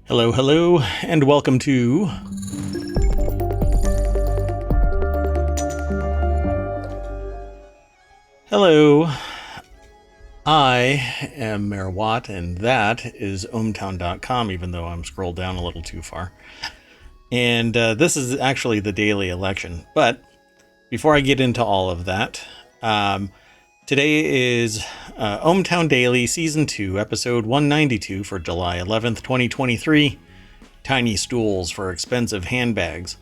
Hello, hello, and welcome to Hello. I am Mayor Watt, and that is ohmTown.com, even though I'm scrolled down a little too far. And this is actually the daily election. But before I get into all of that, today is ohmTown Daily Season 2, Episode 192 for July 11th, 2023. Tiny Stools for Expensive Handbags.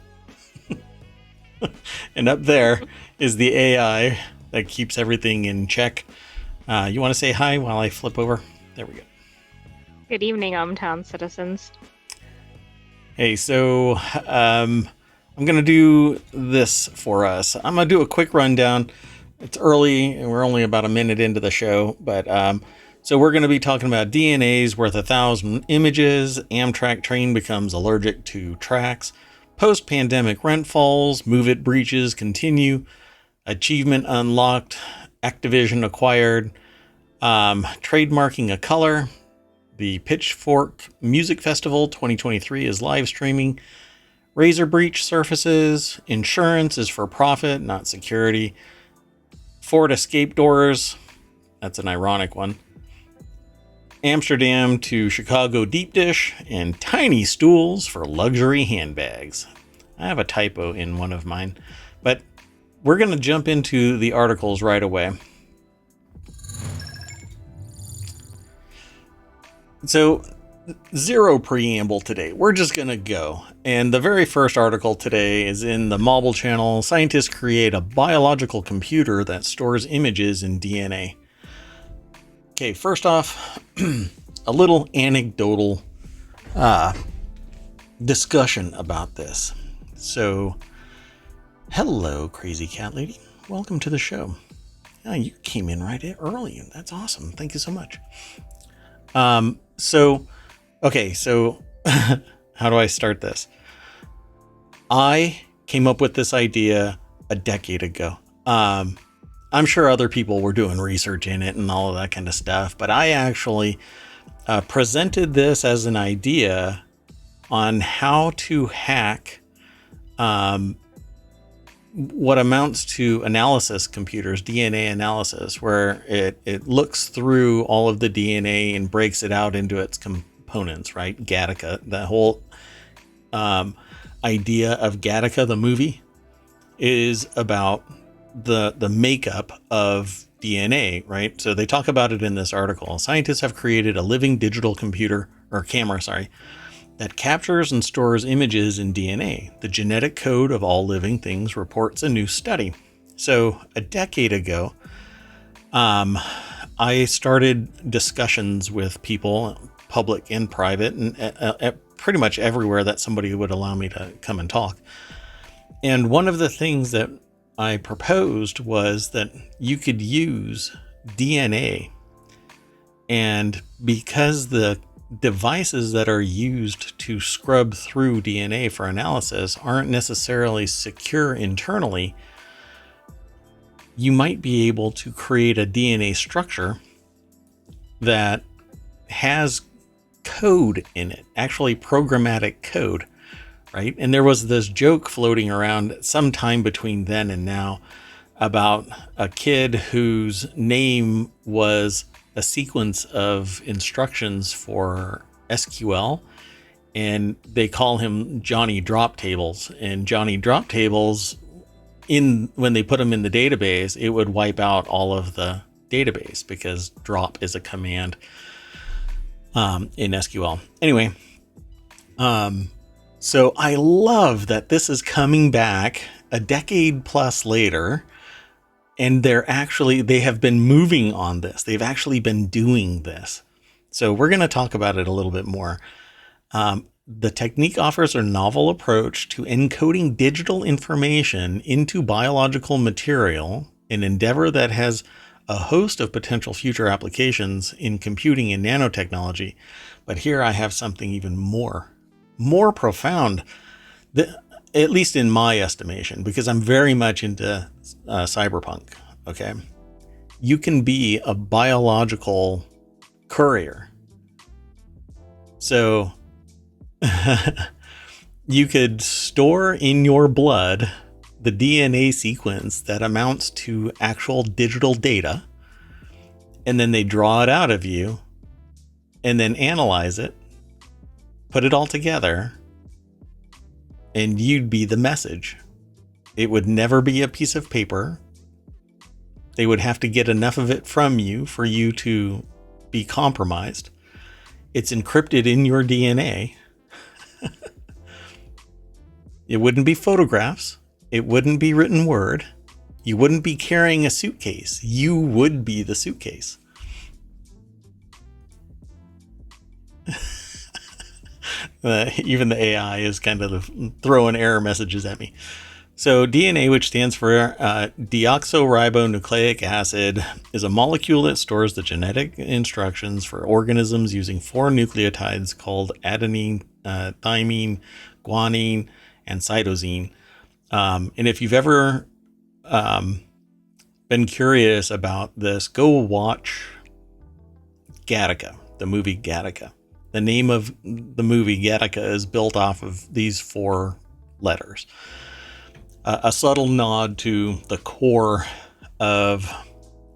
And up there is the AI that keeps everything in check. You want to say hi while I flip over? There we go. Good evening, ohmTown citizens. Hey, so I'm going to do this for us. I'm going to do a quick rundown. It's early, and we're only about a minute into the show, but so we're going to be talking about DNA's worth 1,000 images, Amtrak train becomes allergic to tracks, post-pandemic rent falls, MoveIt breaches continue, Acheivement unlocked, Activision acquired, trademarking a color, the Pitchfork Music Festival 2023 is live streaming, Razer breach surfaces, insurance is for profit, not security, Ford escape doors, that's an ironic one, Amsterdam to Chicago deep dish, and tiny stools for luxury handbags. I have a typo in one of mine, but we're going to jump into the articles right away. So, zero preamble today. We're just going to go. And the very first article today is in the Mobile channel. Scientists create a biological computer that stores images in DNA. Okay, first off, a little anecdotal discussion about this. So, hello, crazy cat lady. Welcome to the show. Oh, you came in right early. That's awesome. Thank you so much. So how do I start this? I came up with this idea a decade ago. I'm sure other people were doing research in it and all of that kind of stuff, but I actually presented this as an idea on how to hack what amounts to analysis computers, DNA analysis, where it looks through all of the DNA and breaks it out into its components, right? Gattaca, the whole idea of Gattaca, the movie, is about the makeup of DNA, right? So they talk about it in this article. Scientists have created a living digital computer or camera, that captures and stores images in DNA. The genetic code of all living things, reports a new study. So a decade ago, I started discussions with people, public and private, and pretty much everywhere that somebody would allow me to come and talk. And one of the things that I proposed was that you could use DNA, and because the devices that are used to scrub through DNA for analysis aren't necessarily secure internally, you might be able to create a DNA structure that has code in it, actually programmatic code, right? And there was this joke floating around sometime between then and now about a kid whose name was a sequence of instructions for SQL, and they call him Johnny Drop Tables. And Johnny Drop Tables, when they put them in the database, it would wipe out all of the database because drop is a command in SQL. Anyway, so I love that this is coming back a decade plus later. And they have been moving on this. They've actually been doing this. So we're going to talk about it a little bit more. The technique offers a novel approach to encoding digital information into biological material, an endeavor that has a host of potential future applications in computing and nanotechnology. But here I have something even more profound, at least in my estimation, because I'm very much into cyberpunk. Okay, you can be a biological courier. So You could store in your blood the DNA sequence that amounts to actual digital data, and then they draw it out of you and then analyze it, put it all together, and you'd be the message. It would never be a piece of paper. They would have to get enough of it from you for you to be compromised. It's encrypted in your DNA. It wouldn't be photographs. It wouldn't be written word. You wouldn't be carrying a suitcase. You would be the suitcase. Even the AI is kind of throwing error messages at me. So DNA, which stands for deoxyribonucleic acid, is a molecule that stores the genetic instructions for organisms using 4 nucleotides called adenine, thymine, guanine, and cytosine. And if you've ever been curious about this, go watch Gattaca, the movie Gattaca. The name of the movie Gattaca is built off of these 4 letters. A subtle nod to the core of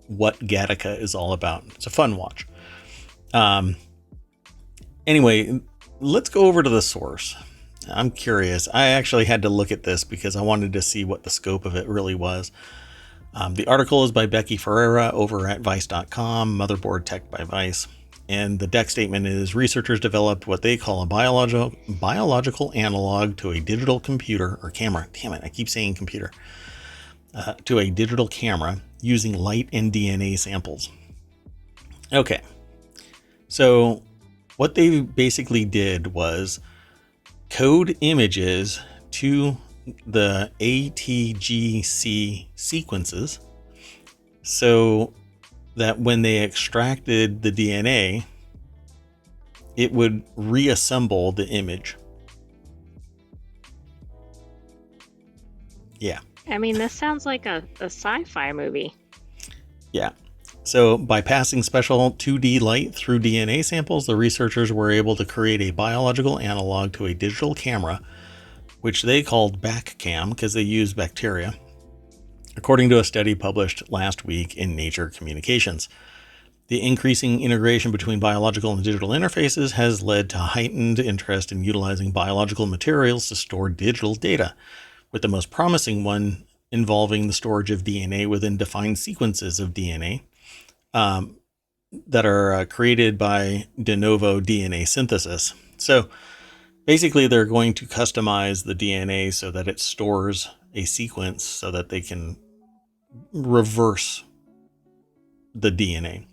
what Gattaca is all about. It's a fun watch. Anyway, let's go over to the source. I'm curious. I actually had to look at this because I wanted to see what the scope of it really was. The article is by Becky Ferreira over at Vice.com, Motherboard Tech by Vice. And the deck statement is, researchers developed what they call a biological analog to a digital computer or camera. Damn it, I keep saying computer. To a digital camera using light and DNA samples. Okay, so what they basically did was code images to the ATGC sequences so that when they extracted the DNA, it would reassemble the image. Yeah. I mean, this sounds like a sci-fi movie. Yeah. So by passing special 2D light through DNA samples, the researchers were able to create a biological analog to a digital camera, which they called BacCam because they used bacteria, according to a study published last week in Nature Communications. The increasing integration between biological and digital interfaces has led to heightened interest in utilizing biological materials to store digital data, with the most promising one involving the storage of DNA within defined sequences of DNA that are created by de novo DNA synthesis. So basically, they're going to customize the DNA so that it stores a sequence so that they can reverse the DNA,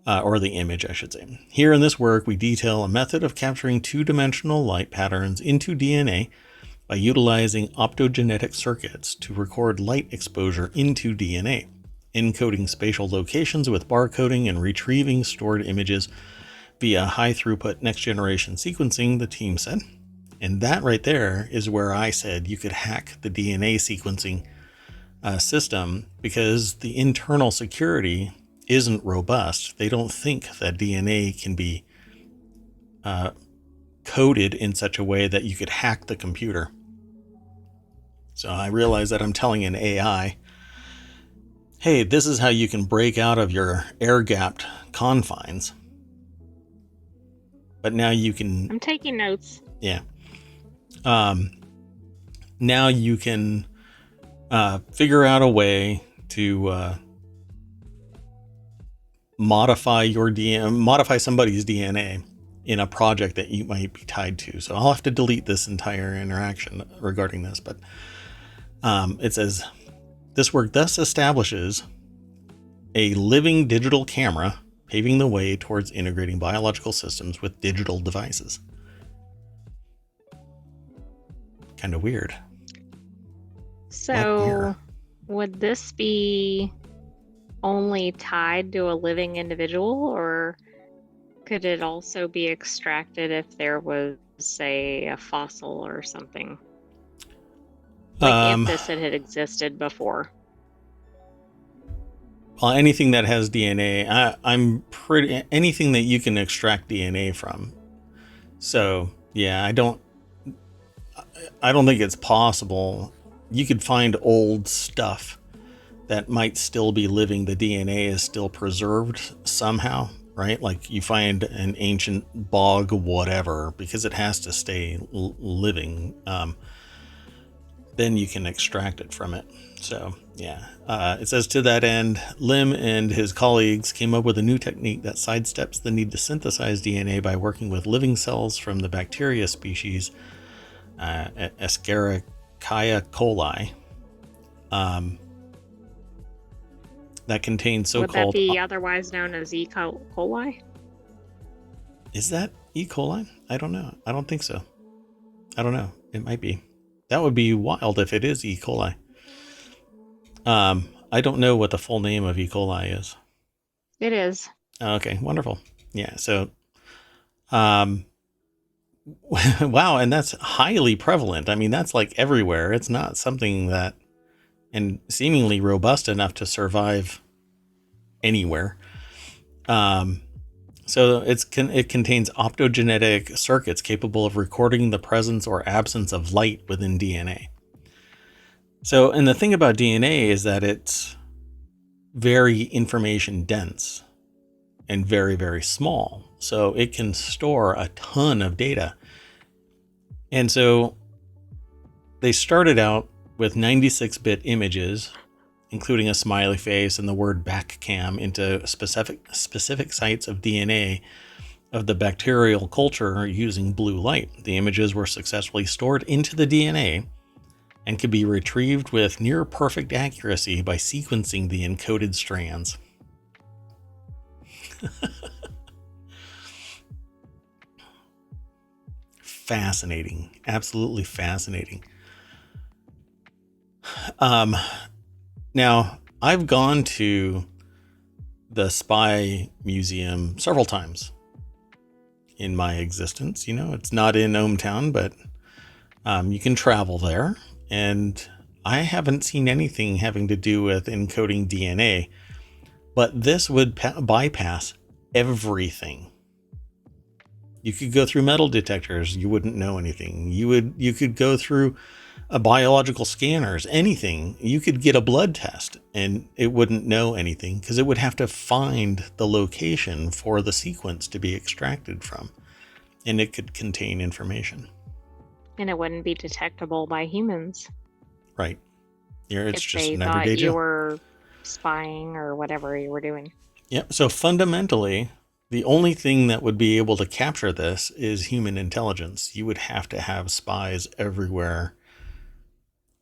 or the image, I should say. Here in this work, we detail a method of capturing 2-dimensional light patterns into DNA by utilizing optogenetic circuits to record light exposure into DNA, encoding spatial locations with barcoding and retrieving stored images via high-throughput next-generation sequencing, the team said. And that right there is where I said you could hack the DNA sequencing system because the internal security isn't robust. They don't think that DNA can be coded in such a way that you could hack the computer. So I realize that I'm telling an AI, hey, this is how you can break out of your air-gapped confines. But now you can... I'm taking notes. Yeah. Now you can figure out a way to modify your DNA, modify somebody's DNA in a project that you might be tied to. So I'll have to delete this entire interaction regarding this, but it says, this work thus establishes a living digital camera, paving the way towards integrating biological systems with digital devices. Kind of weird. So would this be only tied to a living individual, or could it also be extracted if there was, say, a fossil or something? Like if this had existed before. Well, anything that has DNA, anything that you can extract DNA from. So Yeah, I don't think it's possible. You could find old stuff that might still be living. The DNA is still preserved somehow, right? Like you find an ancient bog, whatever, because it has to stay living. Then you can extract it from it. So, yeah. It says to that end, Lim and his colleagues came up with a new technique that sidesteps the need to synthesize DNA by working with living cells from the bacteria species Escherichia coli that contains Would that so-called... be otherwise known as E. coli? Is that E. coli? I don't know. I don't think so. I don't know. It might be. That would be wild if it is E. coli. I don't know what the full name of E. coli is. It is. Okay, wonderful. Yeah, so wow, and that's highly prevalent. I mean, that's like everywhere. It's not something that, and seemingly robust enough to survive anywhere. So it contains optogenetic circuits capable of recording the presence or absence of light within DNA. So, and the thing about DNA is that it's very information dense and very, very small. So it can store a ton of data. And so they started out with 96-bit images, including a smiley face and the word back cam, into specific sites of DNA of the bacterial culture using blue light. The images were successfully stored into the DNA and could be retrieved with near perfect accuracy by sequencing the encoded strands. Fascinating. Absolutely fascinating. Now, I've gone to the Spy Museum several times in my existence. You know, it's not in ohmTown, but you can travel there. And I haven't seen anything having to do with encoding DNA. But this would bypass everything. You could go through metal detectors, you wouldn't know anything. You could go through biological scanners, anything. You could get a blood test and it wouldn't know anything because it would have to find the location for the sequence to be extracted from, and it could contain information. And it wouldn't be detectable by humans. Right. It's if just they an thought everyday you job. were spying or whatever you were doing. Yeah. So fundamentally, the only thing that would be able to capture this is human intelligence. You would have to have spies everywhere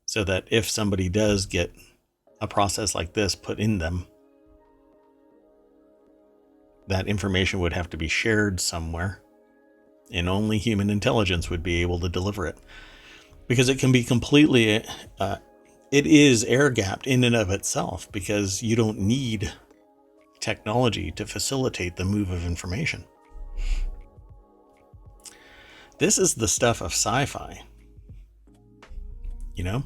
so that if somebody does get a process like this put in them, that information would have to be shared somewhere, and only human intelligence would be able to deliver it, because it can be completely, it is air gapped in and of itself, because you don't need technology to facilitate the move of information. This is the stuff of sci-fi, you know?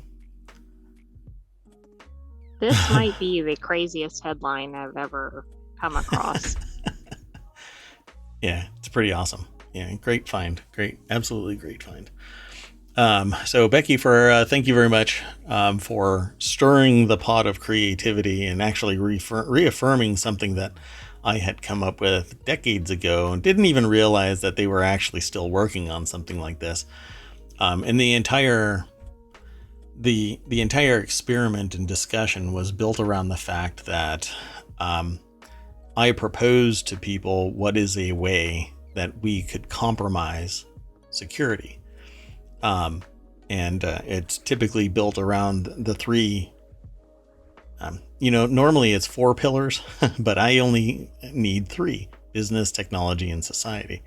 This might be the craziest headline I've ever come across. Yeah, it's pretty awesome. Yeah, great find. Great, absolutely great find. So Becky, thank you very much for stirring the pot of creativity and actually reaffirming something that I had come up with decades ago and didn't even realize that they were actually still working on something like this. And the entire experiment and discussion was built around the fact that I proposed to people what is a way that we could compromise security. And it's typically built around the three, normally it's 4 pillars, but I only need 3: business, technology, and society.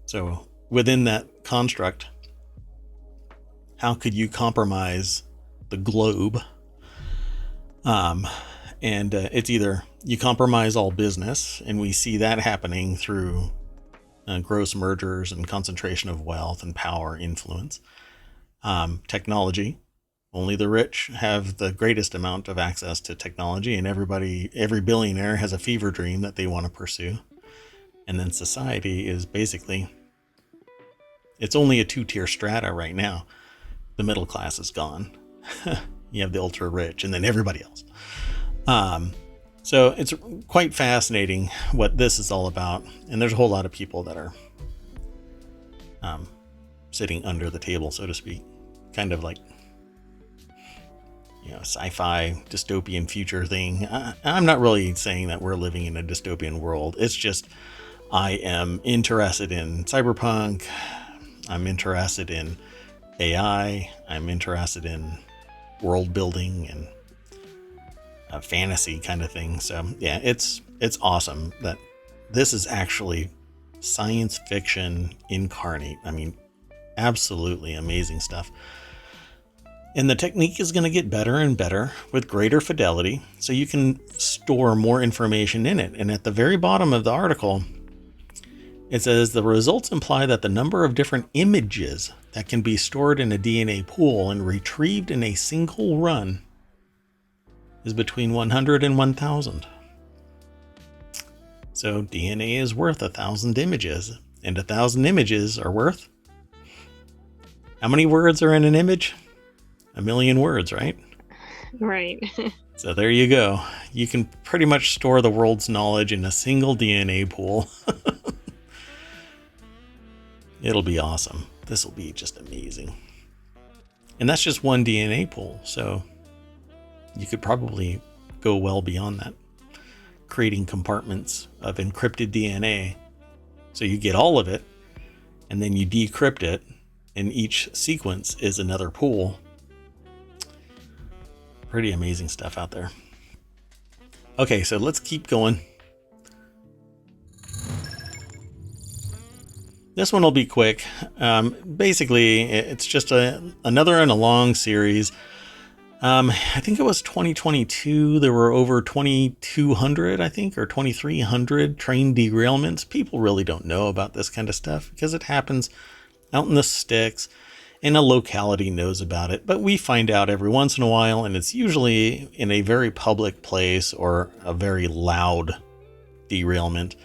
So within that construct, how could you compromise the globe? And it's either you compromise all business, and we see that happening through gross mergers and concentration of wealth and power influence. Technology, only the rich have the greatest amount of access to technology, and every billionaire has a fever dream that they want to pursue. And then society is basically It's only a 2-tier strata right now. The middle class is gone. You have the ultra rich and then everybody else. So it's quite fascinating what this is all about. And there's a whole lot of people that are sitting under the table, so to speak. Kind of like, sci-fi dystopian future thing. I'm not really saying that we're living in a dystopian world. It's just I am interested in cyberpunk. I'm interested in AI. I'm interested in world building and a fantasy kind of thing. So yeah, it's awesome that this is actually science fiction incarnate. I mean, absolutely amazing stuff. And the technique is going to get better and better with greater fidelity, so you can store more information in it. And at the very bottom of the article, it says the results imply that the number of different images that can be stored in a DNA pool and retrieved in a single run is between 100 and 1,000. So DNA is worth 1,000 images, and 1,000 images are worth... How many words are in an image? 1 million words, right? Right. So there you go. You can pretty much store the world's knowledge in a single DNA pool. It'll be awesome. This will be just amazing. And that's just one DNA pool, so you could probably go well beyond that, creating compartments of encrypted DNA. So you get all of it, and then you decrypt it, and each sequence is another pool. Pretty amazing stuff out there. Okay, so let's keep going. This one will be quick. Basically, it's just another in a long series. I think it was 2022. There were over 2,200, I think, or 2,300 train derailments. People really don't know about this kind of stuff because it happens out in the sticks, and a locality knows about it. But we find out every once in a while, and it's usually in a very public place or a very loud derailment.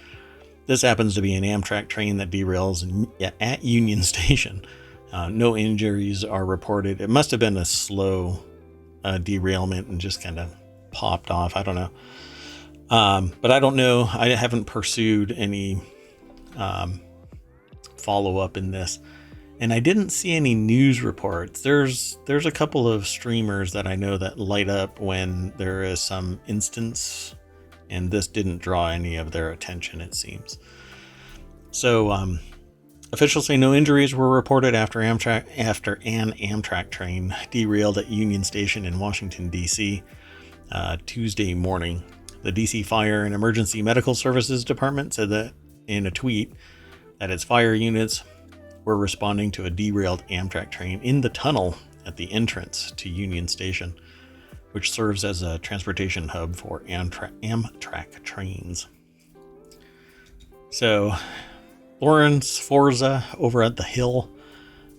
This happens to be an Amtrak train that derails at Union Station. No injuries are reported. It must have been a slow derailment and just kind of popped off. I don't know. But I don't know. I haven't pursued any follow-up in this. And I didn't see any news reports. There's a couple of streamers that I know that light up when there is some instance, and this didn't draw any of their attention, it seems. So officials say no injuries were reported after an Amtrak train derailed at Union Station in Washington, D.C. Tuesday morning. The D.C. Fire and Emergency Medical Services Department said that in a tweet that its fire units were responding to a derailed Amtrak train in the tunnel at the entrance to Union Station, which serves as a transportation hub for Amtrak trains. So, Lawrence Forza over at The Hill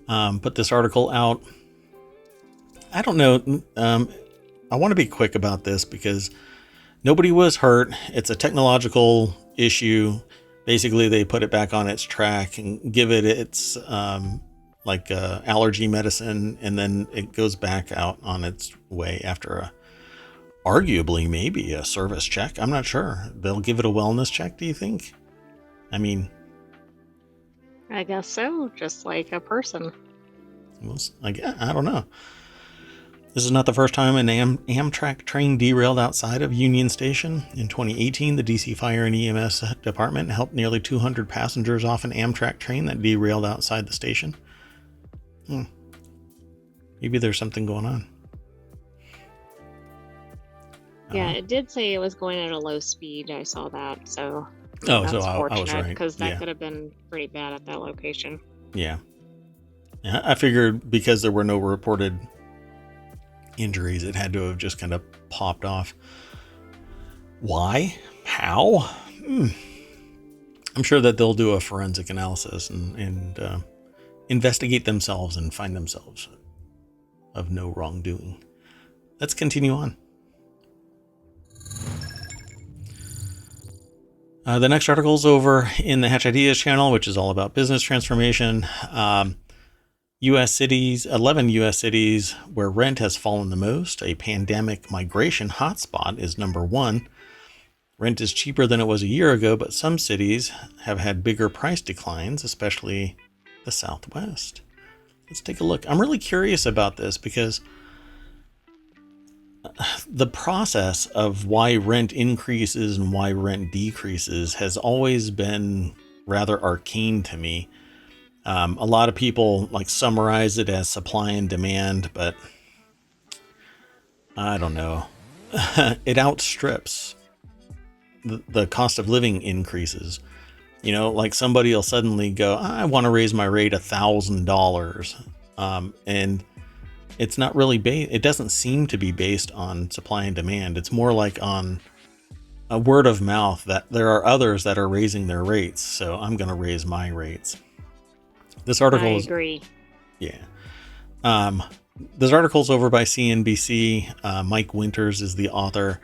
put this article out. I don't know. I want to be quick about this because nobody was hurt. It's a technological issue. Basically, they put it back on its track and give it its allergy medicine, and then it goes back out on its way after arguably maybe a service check. I'm not sure. They'll give it a wellness check, do you think? I mean, I guess so, just like a person. Well, I don't know. This is not the first time an Amtrak train derailed outside of Union Station. In 2018, the DC Fire and EMS Department helped nearly 200 passengers off an Amtrak train that derailed outside the station. Maybe there's something going on. Yeah, it did say it was going at a low speed. I saw that, so that's fortunate, I was right. Because that could have been pretty bad at that location. Yeah. I figured because there were no reported injuries, it had to have just kind of popped off. Why? How? I'm sure that they'll do a forensic analysis and investigate themselves and find themselves of no wrongdoing. Let's continue on. The next article is over in the Hatch Ideas channel, which is all about business transformation. U.S. cities, 11 U.S. cities where rent has fallen the most. A pandemic migration hotspot is number one. Rent is cheaper than it was a year ago, but some cities have had bigger price declines, especially the Southwest. Let's take a look. I'm really curious about this because the process of why rent increases and why rent decreases has always been rather arcane to me. A lot of people like summarize it as supply and demand, but I don't know. It outstrips the cost of living increases. You know, like somebody will suddenly go, I want to raise my rate $1,000. And it's not really it doesn't seem to be based on supply and demand. It's more like on a word of mouth that there are others that are raising their rates. So I'm going to raise my rates. This article I agree. Yeah. This article's over by CNBC. Mike Winters is the author.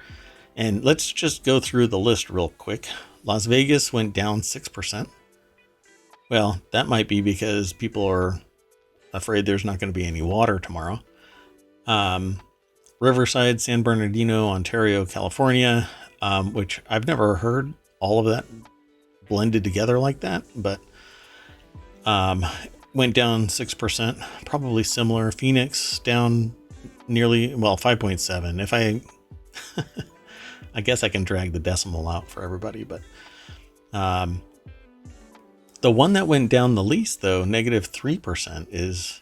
And let's just go through the list real quick. Las Vegas went down 6%. Well, that might be because people are afraid there's not going to be any water tomorrow. Riverside, San Bernardino, Ontario, California, which I've never heard all of that blended together like that, but went down 6%, probably similar. Phoenix down nearly, 5.7. If I guess I can drag the decimal out for everybody, but the one that went down the least, though, -3%, is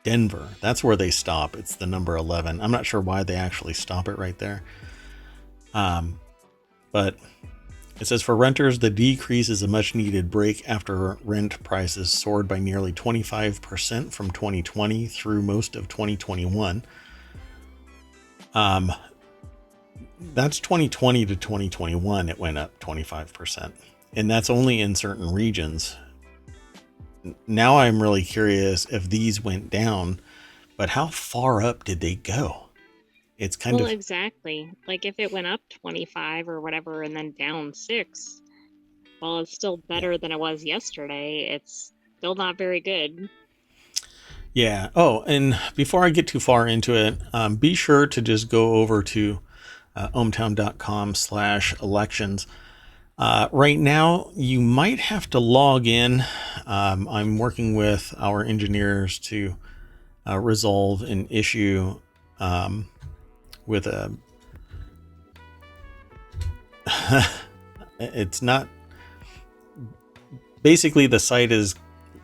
Denver. That's where they stop. It's the number 11. I'm not sure why they actually stop it right there. But it says for renters, the decrease is a much needed break after rent prices soared by nearly 25% from 2020 through most of 2021. That's 2020 to 2021. It went up 25%. And that's only in certain regions. Now I'm really curious if these went down, but how far up did they go? It's kind of exactly. Like if it went up 25 or whatever and then down 6, well, it's still better than it was yesterday. It's still not very good. Yeah. Oh, and before I get too far into it, be sure to just go over to ohmTown.com/elections. Right now, you might have to log in. I'm working with our engineers to resolve an issue with a... It's not... Basically, the site is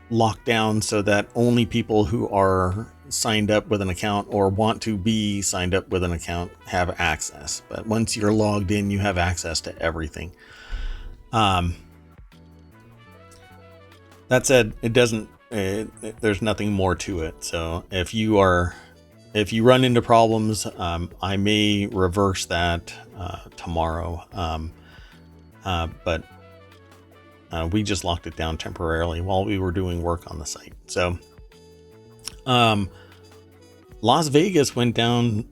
locked down so that only people who are signed up with an account or want to be signed up with an account have access. But once you're logged in, you have access to everything. That said, it doesn't, there's nothing more to it. So if you run into problems, I may reverse that, tomorrow. But we just locked it down temporarily while we were doing work on the site. So, Las Vegas went down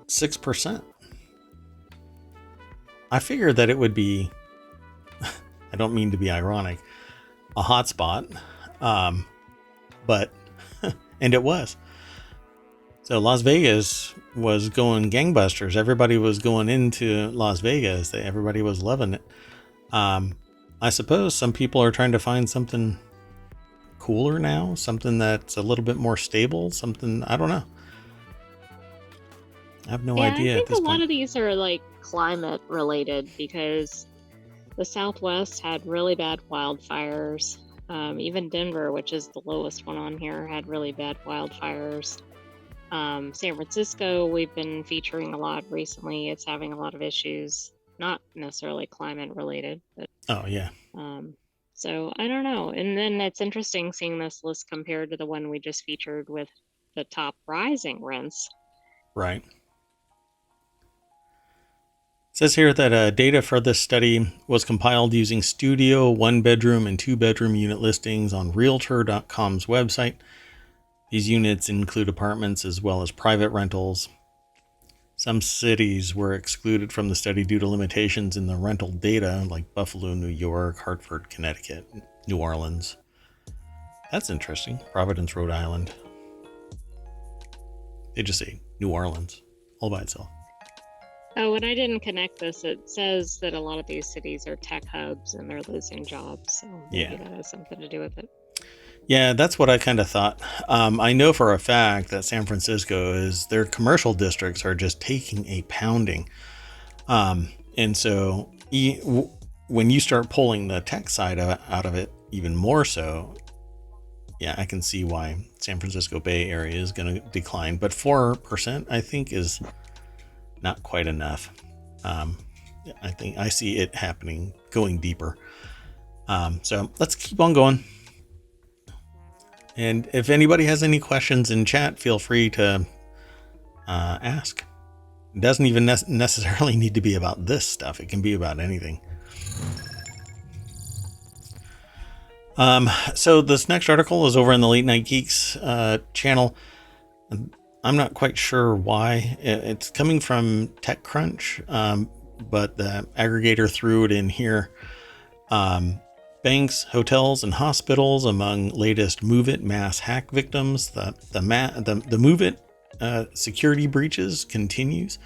6%. I figured that it would be, I don't mean to be ironic, a hotspot, but, and it was. So Las Vegas was going gangbusters. Everybody was going into Las Vegas. Everybody was loving it. I suppose some people are trying to find something cooler now, something that's a little bit more stable, something, I don't know. I have no idea. I think a lot of these are like climate related because the Southwest had really bad wildfires. Even Denver, which is the lowest one on here, had really bad wildfires. San Francisco, we've been featuring a lot recently. It's having a lot of issues, not necessarily climate related, but oh yeah. So I don't know. And then it's interesting seeing this list compared to the one we just featured with the top rising rents. Right. It says here that data for this study was compiled using studio, 1-bedroom, and 2-bedroom unit listings on Realtor.com's website. These units include apartments as well as private rentals. Some cities were excluded from the study due to limitations in the rental data, like Buffalo, New York, Hartford, Connecticut, New Orleans. That's interesting. Providence, Rhode Island. They just say New Orleans all by itself. Oh, when I didn't connect this, it says that a lot of these cities are tech hubs and they're losing jobs. So maybe that has something to do with it. Yeah, that's what I kind of thought. I know for a fact that San Francisco is their commercial districts are just taking a pounding. And so when you start pulling the tech side out of it even more so, yeah, I can see why San Francisco Bay Area is going to decline. But 4%, I think, is not quite enough. I think I see it happening, going deeper. So let's keep on going. And if anybody has any questions in chat, feel free to ask. It doesn't even necessarily need to be about this stuff. It can be about anything. So this next article is over in the Late Night Geeks channel. I'm not quite sure why. It's coming from TechCrunch, but the aggregator threw it in here. Banks, hotels, and hospitals among latest MoveIt mass hack victims. The MoveIt security breaches continues.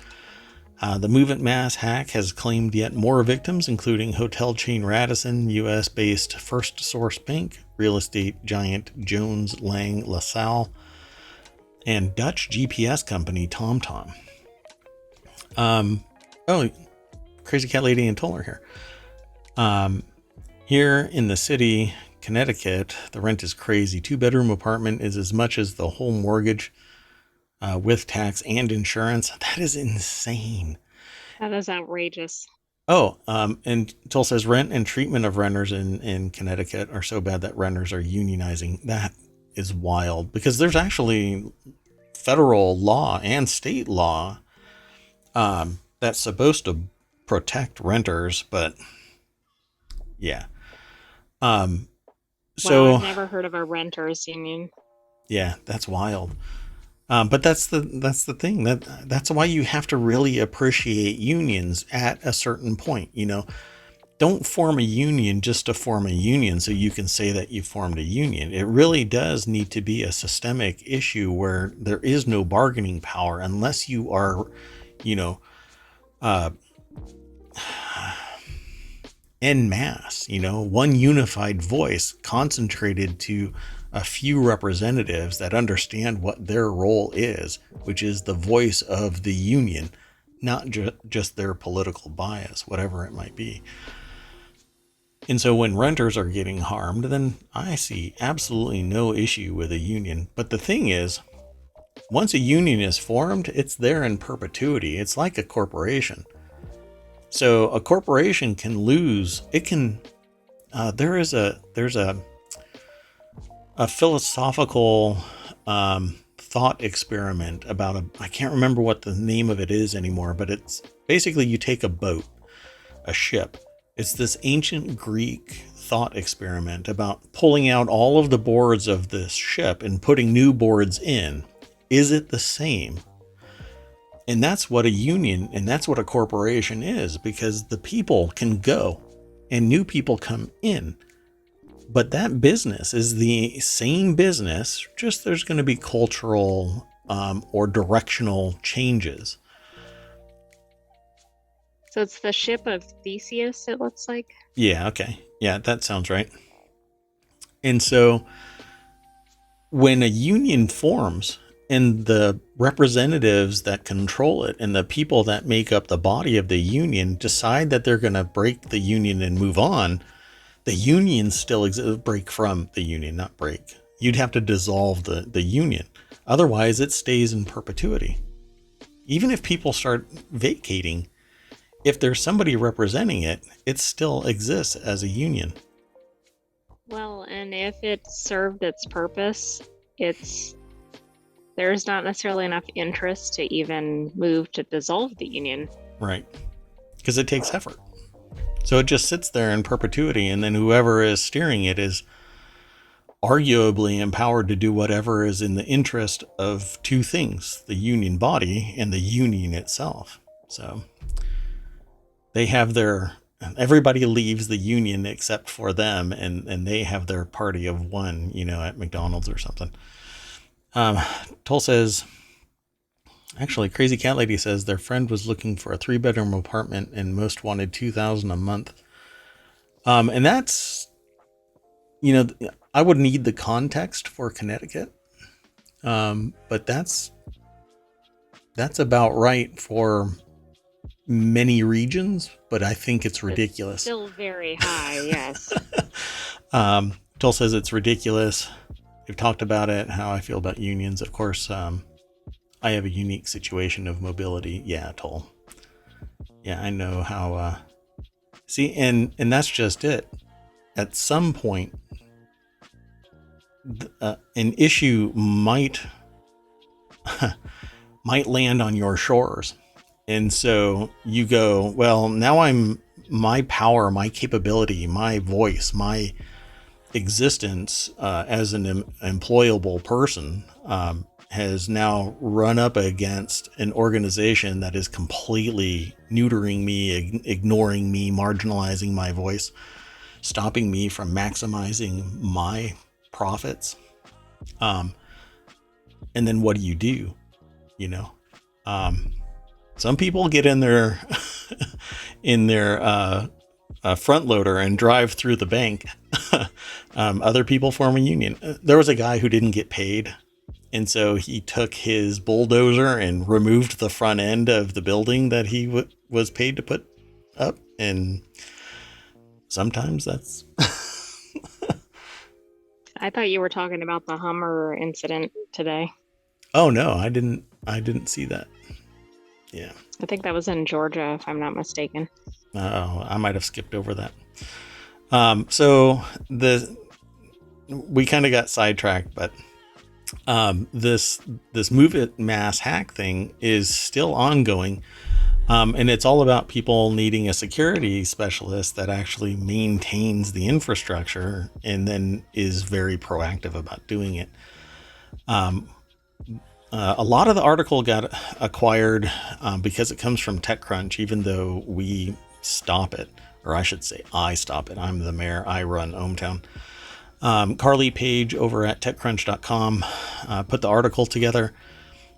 The MoveIt mass hack has claimed yet more victims, including hotel chain Radisson, U.S.-based First Source Bank, real estate giant Jones Lang LaSalle, and Dutch GPS company TomTom. Crazy Cat Lady and Toller here. Here in the city, Connecticut, the rent is crazy. 2-bedroom apartment is as much as the whole mortgage with tax and insurance. That is insane. That is outrageous. Oh, and Toll says rent and treatment of renters in Connecticut are so bad that renters are unionizing. That is wild, because there's actually federal law and state law that's supposed to protect renters, but yeah. So wow, I've never heard of a renters union. Yeah, that's wild. But that's the thing. That's why you have to really appreciate unions at a certain point. You know, don't form a union just to form a union so you can say that you formed a union. It really does need to be a systemic issue where there is no bargaining power unless you are, you know, en masse, you know, one unified voice concentrated to a few representatives that understand what their role is, which is the voice of the union, not just their political bias, whatever it might be. And so when renters are getting harmed, then I see absolutely no issue with a union. But the thing is, once a union is formed, it's there in perpetuity. It's like a corporation. So a corporation can lose. It can. There's a philosophical thought experiment about I can't remember what the name of it is anymore, but it's basically you take a boat, a ship. It's this ancient Greek thought experiment about pulling out all of the boards of this ship and putting new boards in. Is it the same? And that's what a union and that's what a corporation is, because the people can go and new people come in. But that business is the same business, just there's going to be cultural or directional changes. So it's the ship of Theseus, it looks like. Yeah, okay. Yeah, that sounds right. And so when a union forms and the representatives that control it and the people that make up the body of the union decide that they're going to break the union and move on, the union still exists. Break from the union, not break. You'd have to dissolve the union. Otherwise, it stays in perpetuity. Even if people start vacating, if there's somebody representing it, it still exists as a union. Well, and if it served its purpose, there's not necessarily enough interest to even move to dissolve the union. Right. Because it takes effort. So it just sits there in perpetuity, and then whoever is steering it is arguably empowered to do whatever is in the interest of two things, the union body and the union itself. So they have everybody leaves the union except for them, and they have their party of one, at McDonald's or something. Toll says, actually, Crazy Cat Lady says their friend was looking for a 3-bedroom apartment and most wanted $2,000 a month. And that's, I would need the context for Connecticut. But that's about right for many regions, but I think it's ridiculous. It's still very high, yes. Toll says it's ridiculous. We've talked about it, how I feel about unions. Of course, I have a unique situation of mobility. Yeah, Toll. Yeah, I know how. See, and that's just it. At some point, an issue might land on your shores. And so you go, well, now my power, my capability, my voice, my existence as an employable person has now run up against an organization that is completely neutering me, ignoring me, marginalizing my voice, stopping me from maximizing my profits. And then what do? Some people get in their front loader and drive through the bank. Other people form a union. There was a guy who didn't get paid, and so he took his bulldozer and removed the front end of the building that he was paid to put up. And sometimes that's. I thought you were talking about the Hummer incident today. Oh no, I didn't see that. Yeah. I think that was in Georgia, if I'm not mistaken. Oh, I might have skipped over that. So we kind of got sidetracked, but this MoveIt mass hack thing is still ongoing. And it's all about people needing a security specialist that actually maintains the infrastructure and then is very proactive about doing it. A lot of the article got acquired because it comes from TechCrunch, even though we stop it, or I should say I stop it. I'm the mayor. I run ohmTown. Carly Page over at TechCrunch.com put the article together,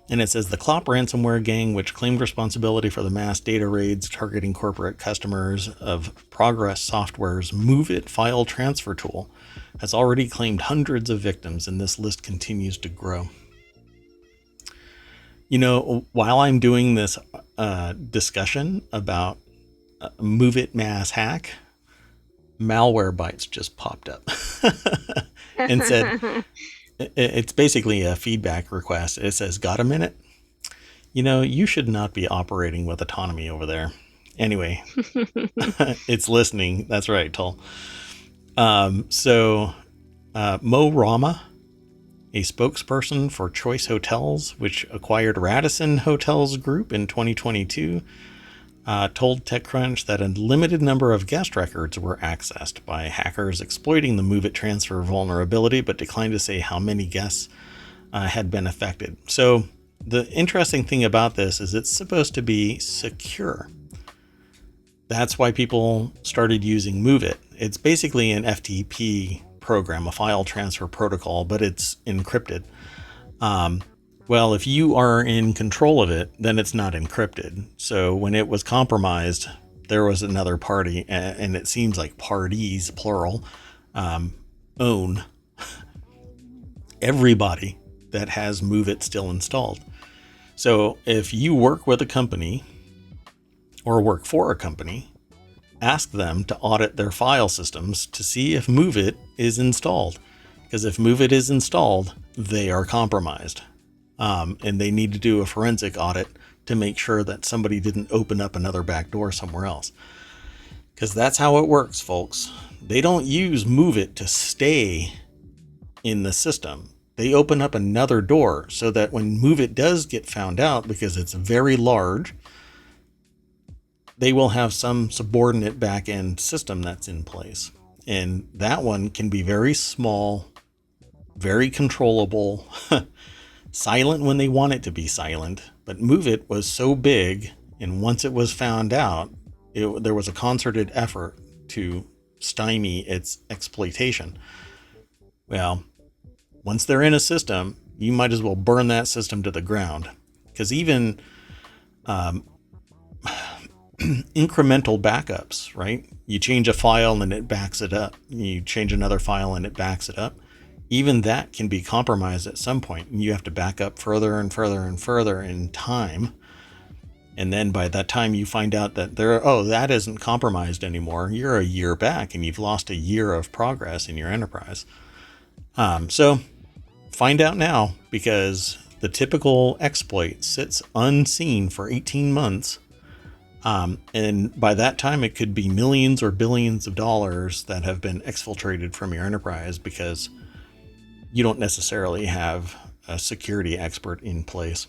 and it says the Clop ransomware gang, which claimed responsibility for the mass data raids targeting corporate customers of Progress Software's MoveIt file transfer tool, has already claimed hundreds of victims, and this list continues to grow. While I'm doing this discussion about MoveIt mass hack, Malwarebytes just popped up and said, it's basically a feedback request. It says, got a minute? You should not be operating with autonomy over there. Anyway, it's listening. That's right, Tull. So Mo Rama, a spokesperson for Choice Hotels, which acquired Radisson Hotels Group in 2022, told TechCrunch that a limited number of guest records were accessed by hackers exploiting the MoveIt transfer vulnerability, but declined to say how many guests had been affected. So the interesting thing about this is it's supposed to be secure. That's why people started using MoveIt. It's basically an FTP program, a file transfer protocol, but it's encrypted. Well, if you are in control of it, then it's not encrypted. So when it was compromised, there was another party, and it seems like parties, plural, own everybody that has MoveIt still installed. So if you work with a company or work for a company, ask them to audit their file systems to see if MoveIt is installed. Because if MoveIt is installed, they are compromised. And they need to do a forensic audit to make sure that somebody didn't open up another back door somewhere else. Because that's how it works, folks. They don't use MoveIt to stay in the system. They open up another door so that when MoveIt does get found out, because it's very large, they will have some subordinate back-end system that's in place. And that one can be very small very controllable, silent when they want it to be silent. But MoveIt was so big, and once it was found out, there was a concerted effort to stymie its exploitation. Well, once they're in a system, you might as well burn that system to the ground. Because even incremental backups, right? You change a file and it backs it up. You change another file and it backs it up. Even that can be compromised at some point. And you have to back up further and further and further in time. And then by that time you find out that that isn't compromised anymore. You're a year back and you've lost a year of progress in your enterprise. So find out now, because the typical exploit sits unseen for 18 months. And by that time, it could be millions or billions of dollars that have been exfiltrated from your enterprise because you don't necessarily have a security expert in place.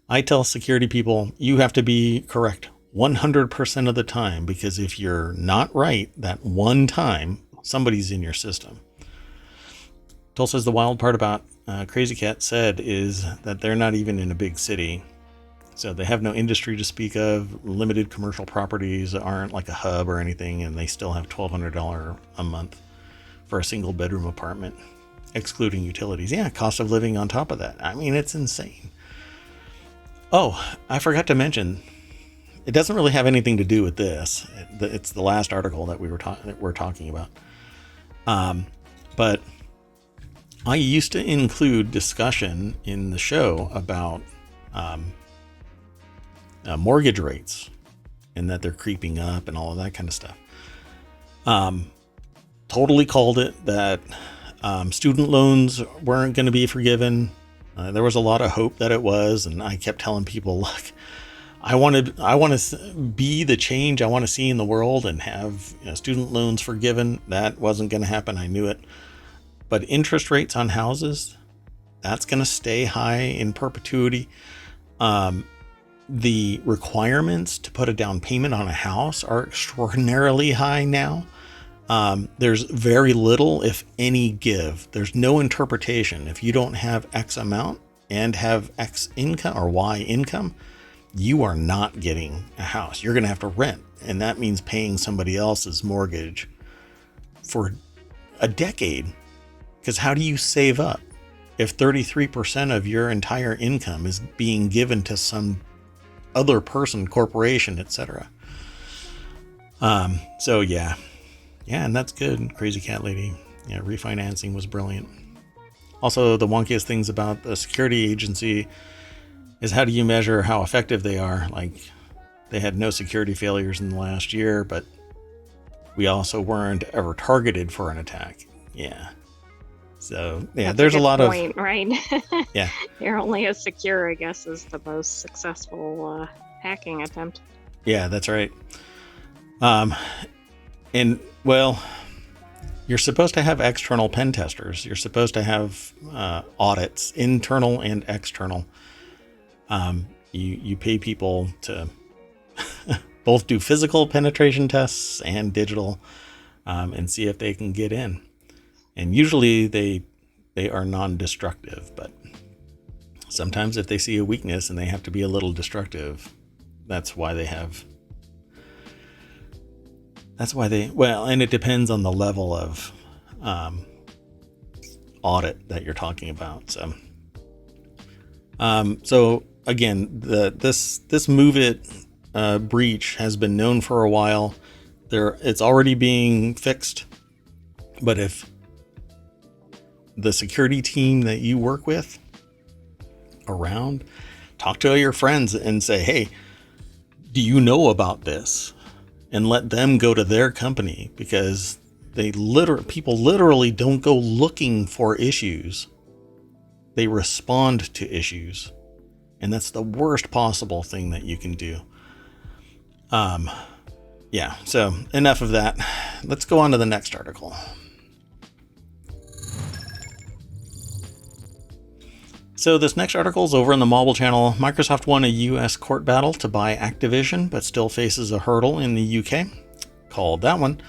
I tell security people, you have to be correct 100% of the time, because if you're not right that one time, somebody's in your system. Toll says the wild part about Crazy Cat said is that they're not even in a big city. So they have no industry to speak of, limited commercial properties, aren't like a hub or anything, and they still have $1,200 a month for a single bedroom apartment, excluding utilities. Yeah, cost of living on top of that. I mean, it's insane. Oh, I forgot to mention, it doesn't really have anything to do with this. It's the last article that we're talking about. But I used to include discussion in the show about mortgage rates and that they're creeping up and all of that kind of stuff. Totally called it that student loans weren't going to be forgiven. There was a lot of hope that it was, and I kept telling people, look, I want to be the change I want to see in the world and have student loans forgiven. That wasn't going to happen. I knew it. But interest rates on houses, that's going to stay high in perpetuity. The requirements to put a down payment on a house are extraordinarily high now. There's very little, if any, give. There's no interpretation. If you don't have X amount and have X income or Y income, you are not getting a house. You're going to have to rent. And that means paying somebody else's mortgage for a decade. Because how do you save up if 33% of your entire income is being given to some other person, corporation, etc.? So yeah, and that's good. Crazy Cat Lady. Yeah, refinancing was brilliant. Also, the wonkiest things about the security agency is, how do you measure how effective they are? Like, they had no security failures in the last year, but we also weren't ever targeted for an attack. Yeah. So yeah, That's there's a a lot point, of right? Yeah. You're only as secure, I guess, as the most successful hacking attempt. Yeah, that's right. And well, you're supposed to have external pen testers. You're supposed to have audits, internal and external. You pay people to both do physical penetration tests and digital, and see if they can get in. And usually they are non-destructive, but sometimes if they see a weakness and they have to be a little destructive, that's why and it depends on the level of audit that you're talking about. So again, this MoveIt breach has been known for a while. It's already being fixed, but if the security team that you work with around, talk to your friends and say, hey, do you know about this? And let them go to their company, because people literally don't go looking for issues. They respond to issues. And that's the worst possible thing that you can do. Yeah, so enough of that. Let's go on to the next article. So this next article is over in the mobile channel. Microsoft won a US court battle to buy Activision, but still faces a hurdle in the UK. Called that one.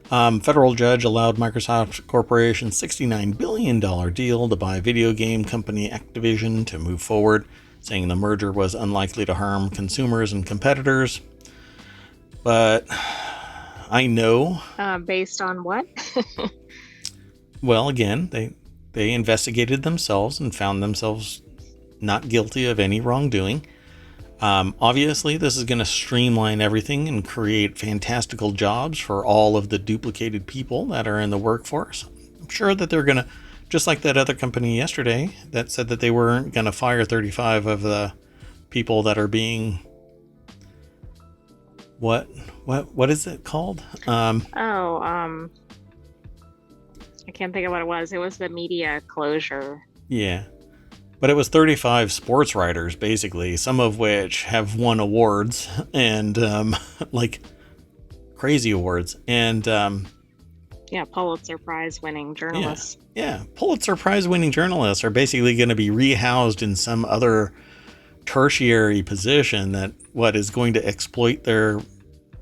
Federal judge allowed Microsoft Corporation's $69 billion deal to buy video game company Activision to move forward, saying the merger was unlikely to harm consumers and competitors. But I know... Based on what? Well, again, they investigated themselves and found themselves not guilty of any wrongdoing. Obviously, this is going to streamline everything and create fantastical jobs for all of the duplicated people that are in the workforce. I'm sure that they're going to, just like that other company yesterday that said that they weren't going to fire 35 of the people that are being... What is it called? I can't think of what it was. It was the media closure. Yeah. But it was 35 sports writers, basically, some of which have won awards and like crazy awards. And Pulitzer Prize winning journalists. Yeah, Pulitzer Prize winning journalists are basically going to be rehoused in some other tertiary position that is going to exploit their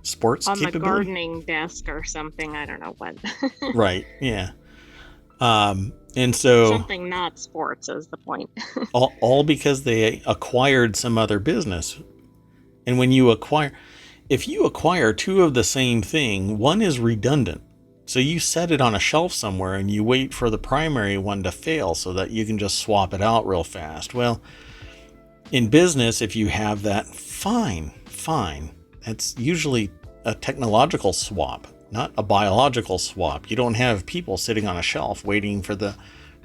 sports on capability. The gardening desk or something. I don't know what. Right. Yeah. And so something not sports is the point. all because they acquired some other business. And when if you acquire two of the same thing, one is redundant. So you set it on a shelf somewhere and you wait for the primary one to fail so that you can just swap it out real fast. Well, in business, if you have that, fine. That's usually a technological swap, not a biological swap. You don't have people sitting on a shelf waiting for the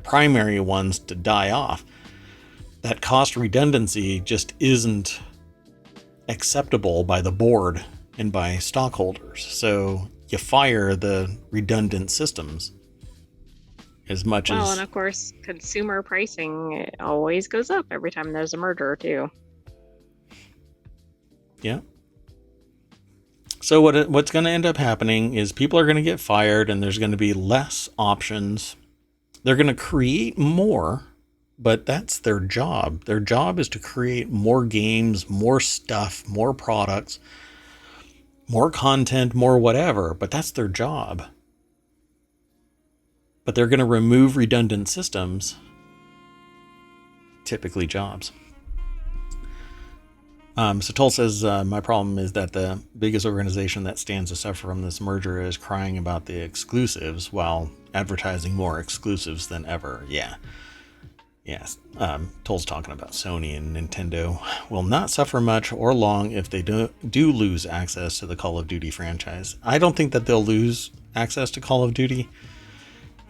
primary ones to die off. That cost redundancy just isn't acceptable by the board and by stockholders. So you fire the redundant systems as much as... Well, and of course, consumer pricing always goes up every time there's a merger, too. Yeah. So what's going to end up happening is people are going to get fired and there's going to be less options. They're going to create more, but that's their job. Their job is to create more games, more stuff, more products, more content, more whatever, but that's their job. But they're going to remove redundant systems, typically jobs. So Toll says, my problem is that the biggest organization that stands to suffer from this merger is crying about the exclusives while advertising more exclusives than ever. Yeah. Yes. Toll's talking about Sony and Nintendo will not suffer much or long if they do lose access to the Call of Duty franchise. I don't think that they'll lose access to Call of Duty.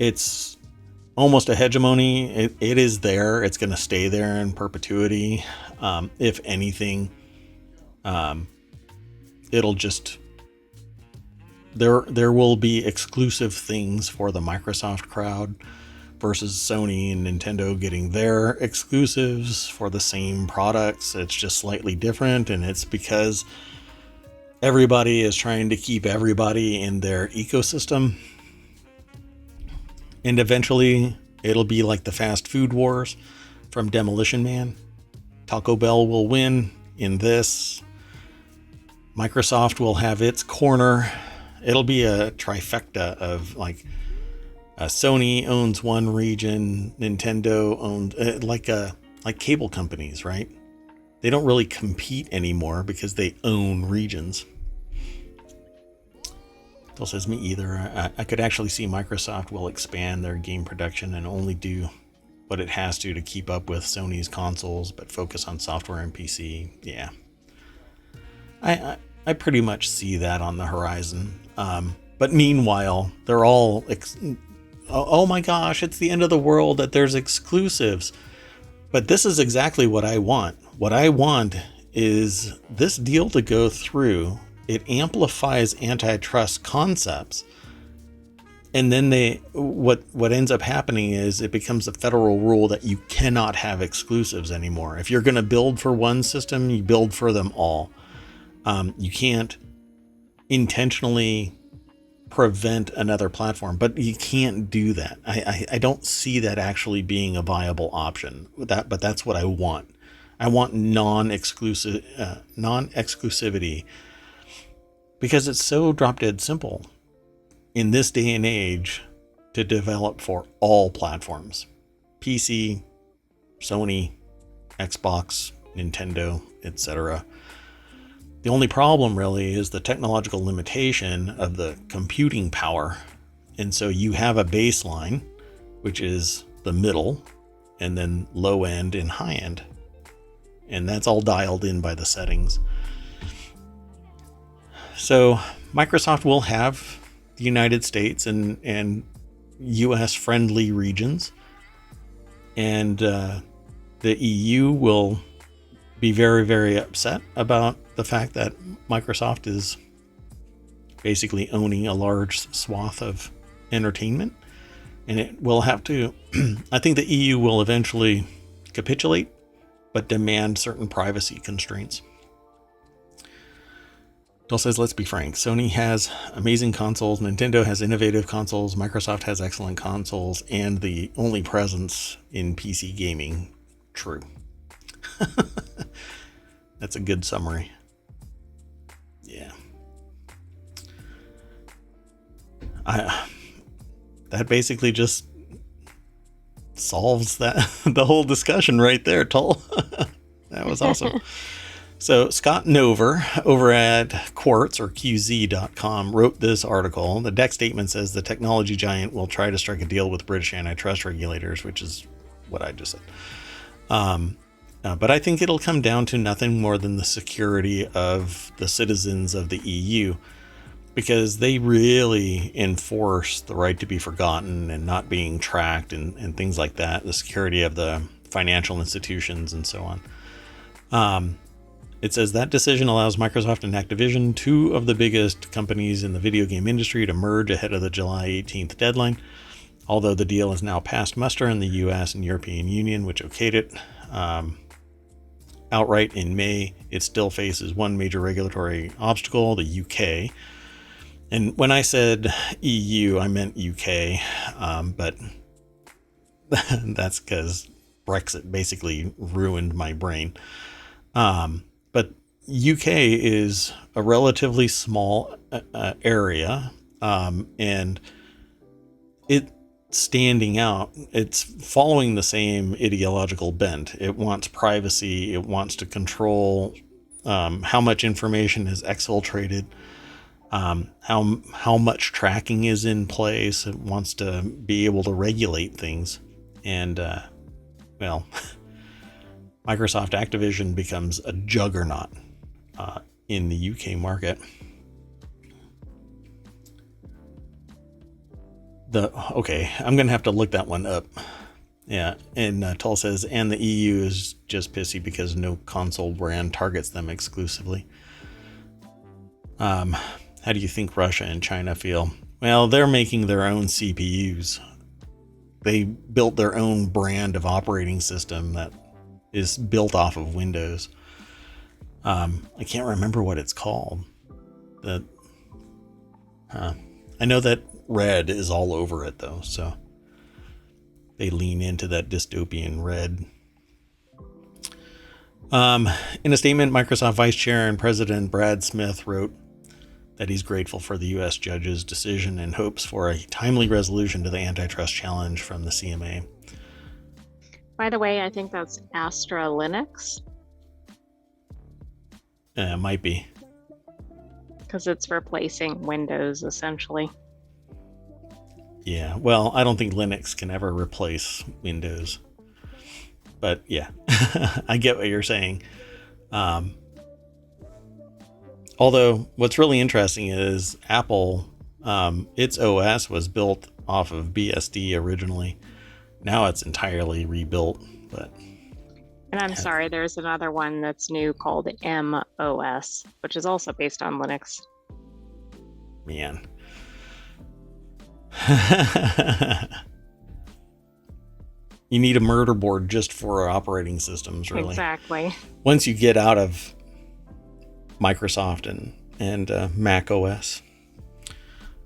It's almost a hegemony. It is there. It's going to stay there in perpetuity. If anything, it'll just... There will be exclusive things for the Microsoft crowd versus Sony and Nintendo getting their exclusives for the same products. It's just slightly different, and it's because everybody is trying to keep everybody in their ecosystem. And eventually, it'll be like the fast food wars from Demolition Man. Taco Bell will win in this. Microsoft will have its corner. It'll be a trifecta of like Sony owns one region, Nintendo owns like cable companies, right? They don't really compete anymore because they own regions. Phil says, me either. I could actually see Microsoft will expand their game production and only do what it has to keep up with Sony's consoles, but focus on software and PC. Yeah. I pretty much see that on the horizon. But meanwhile, they're all... oh my gosh, it's the end of the world that there's exclusives. But this is exactly what I want. What I want is this deal to go through. It amplifies antitrust concepts. And then what ends up happening is it becomes a federal rule that you cannot have exclusives anymore. If you're going to build for one system, you build for them all. You can't intentionally prevent another platform, but you can't do that. I don't see that actually being a viable option. But that's what I want. I want non-exclusivity because it's so drop dead simple. in this day and age to develop for all platforms: PC, Sony, Xbox, Nintendo, etc. The only problem really is the technological limitation of the computing power. And so you have a baseline, which is the middle, and then low end and high end. And that's all dialed in by the settings. So Microsoft will have the United States and US friendly regions. And the EU will be very, very upset about the fact that Microsoft is basically owning a large swath of entertainment. And it will have to, I think the EU will eventually capitulate, but demand certain privacy constraints. Dell says, let's be frank. Sony has amazing consoles. Nintendo has innovative consoles. Microsoft has excellent consoles and the only presence in PC gaming. True. That's a good summary. Yeah. That basically just solves the whole discussion right there, Tull. That was awesome. So Scott Nover over at Quartz or QZ.com wrote this article. The deck statement says the technology giant will try to strike a deal with British antitrust regulators, which is what I just said. But I think it'll come down to nothing more than the security of the citizens of the EU, because they really enforce the right to be forgotten and not being tracked and things like that, the security of the financial institutions and so on. It says that decision allows Microsoft and Activision, two of the biggest companies in the video game industry, to merge ahead of the July 18th deadline. Although the deal is now past muster in the US and European Union, which okayed it outright in May, it still faces one major regulatory obstacle, the UK. And when I said EU, I meant UK, but that's because Brexit basically ruined my brain. But UK is a relatively small area, and it's standing out. It's following the same ideological bent. It wants privacy. It wants to control how much information is exfiltrated, how much tracking is in place. It wants to be able to regulate things. And, well, Microsoft Activision becomes a juggernaut in the UK market. Okay, I'm going to have to look that one up. Yeah, and Tull says, and the EU is just pissy because no console brand targets them exclusively. How do you think Russia and China feel? Well, they're making their own CPUs. They built their own brand of operating system that is built off of Windows. I can't remember what it's called. I know that Red is all over it though, so they lean into that dystopian red. In a statement, Microsoft Vice Chair and President Brad Smith wrote that he's grateful for the U.S. judge's decision and hopes for a timely resolution to the antitrust challenge from the CMA. By the way, I think that's Astra Linux. Might be. Because it's replacing Windows, essentially. Yeah, well, I don't think Linux can ever replace Windows. But yeah, I get what you're saying. Although, what's really interesting is Apple, its OS was built off of BSD originally. Now it's entirely rebuilt. But and I'm sorry, there's another one that's new called MOS, which is also based on Linux. Man. You need a murder board just for operating systems, really. Exactly. Once you get out of Microsoft and Mac OS,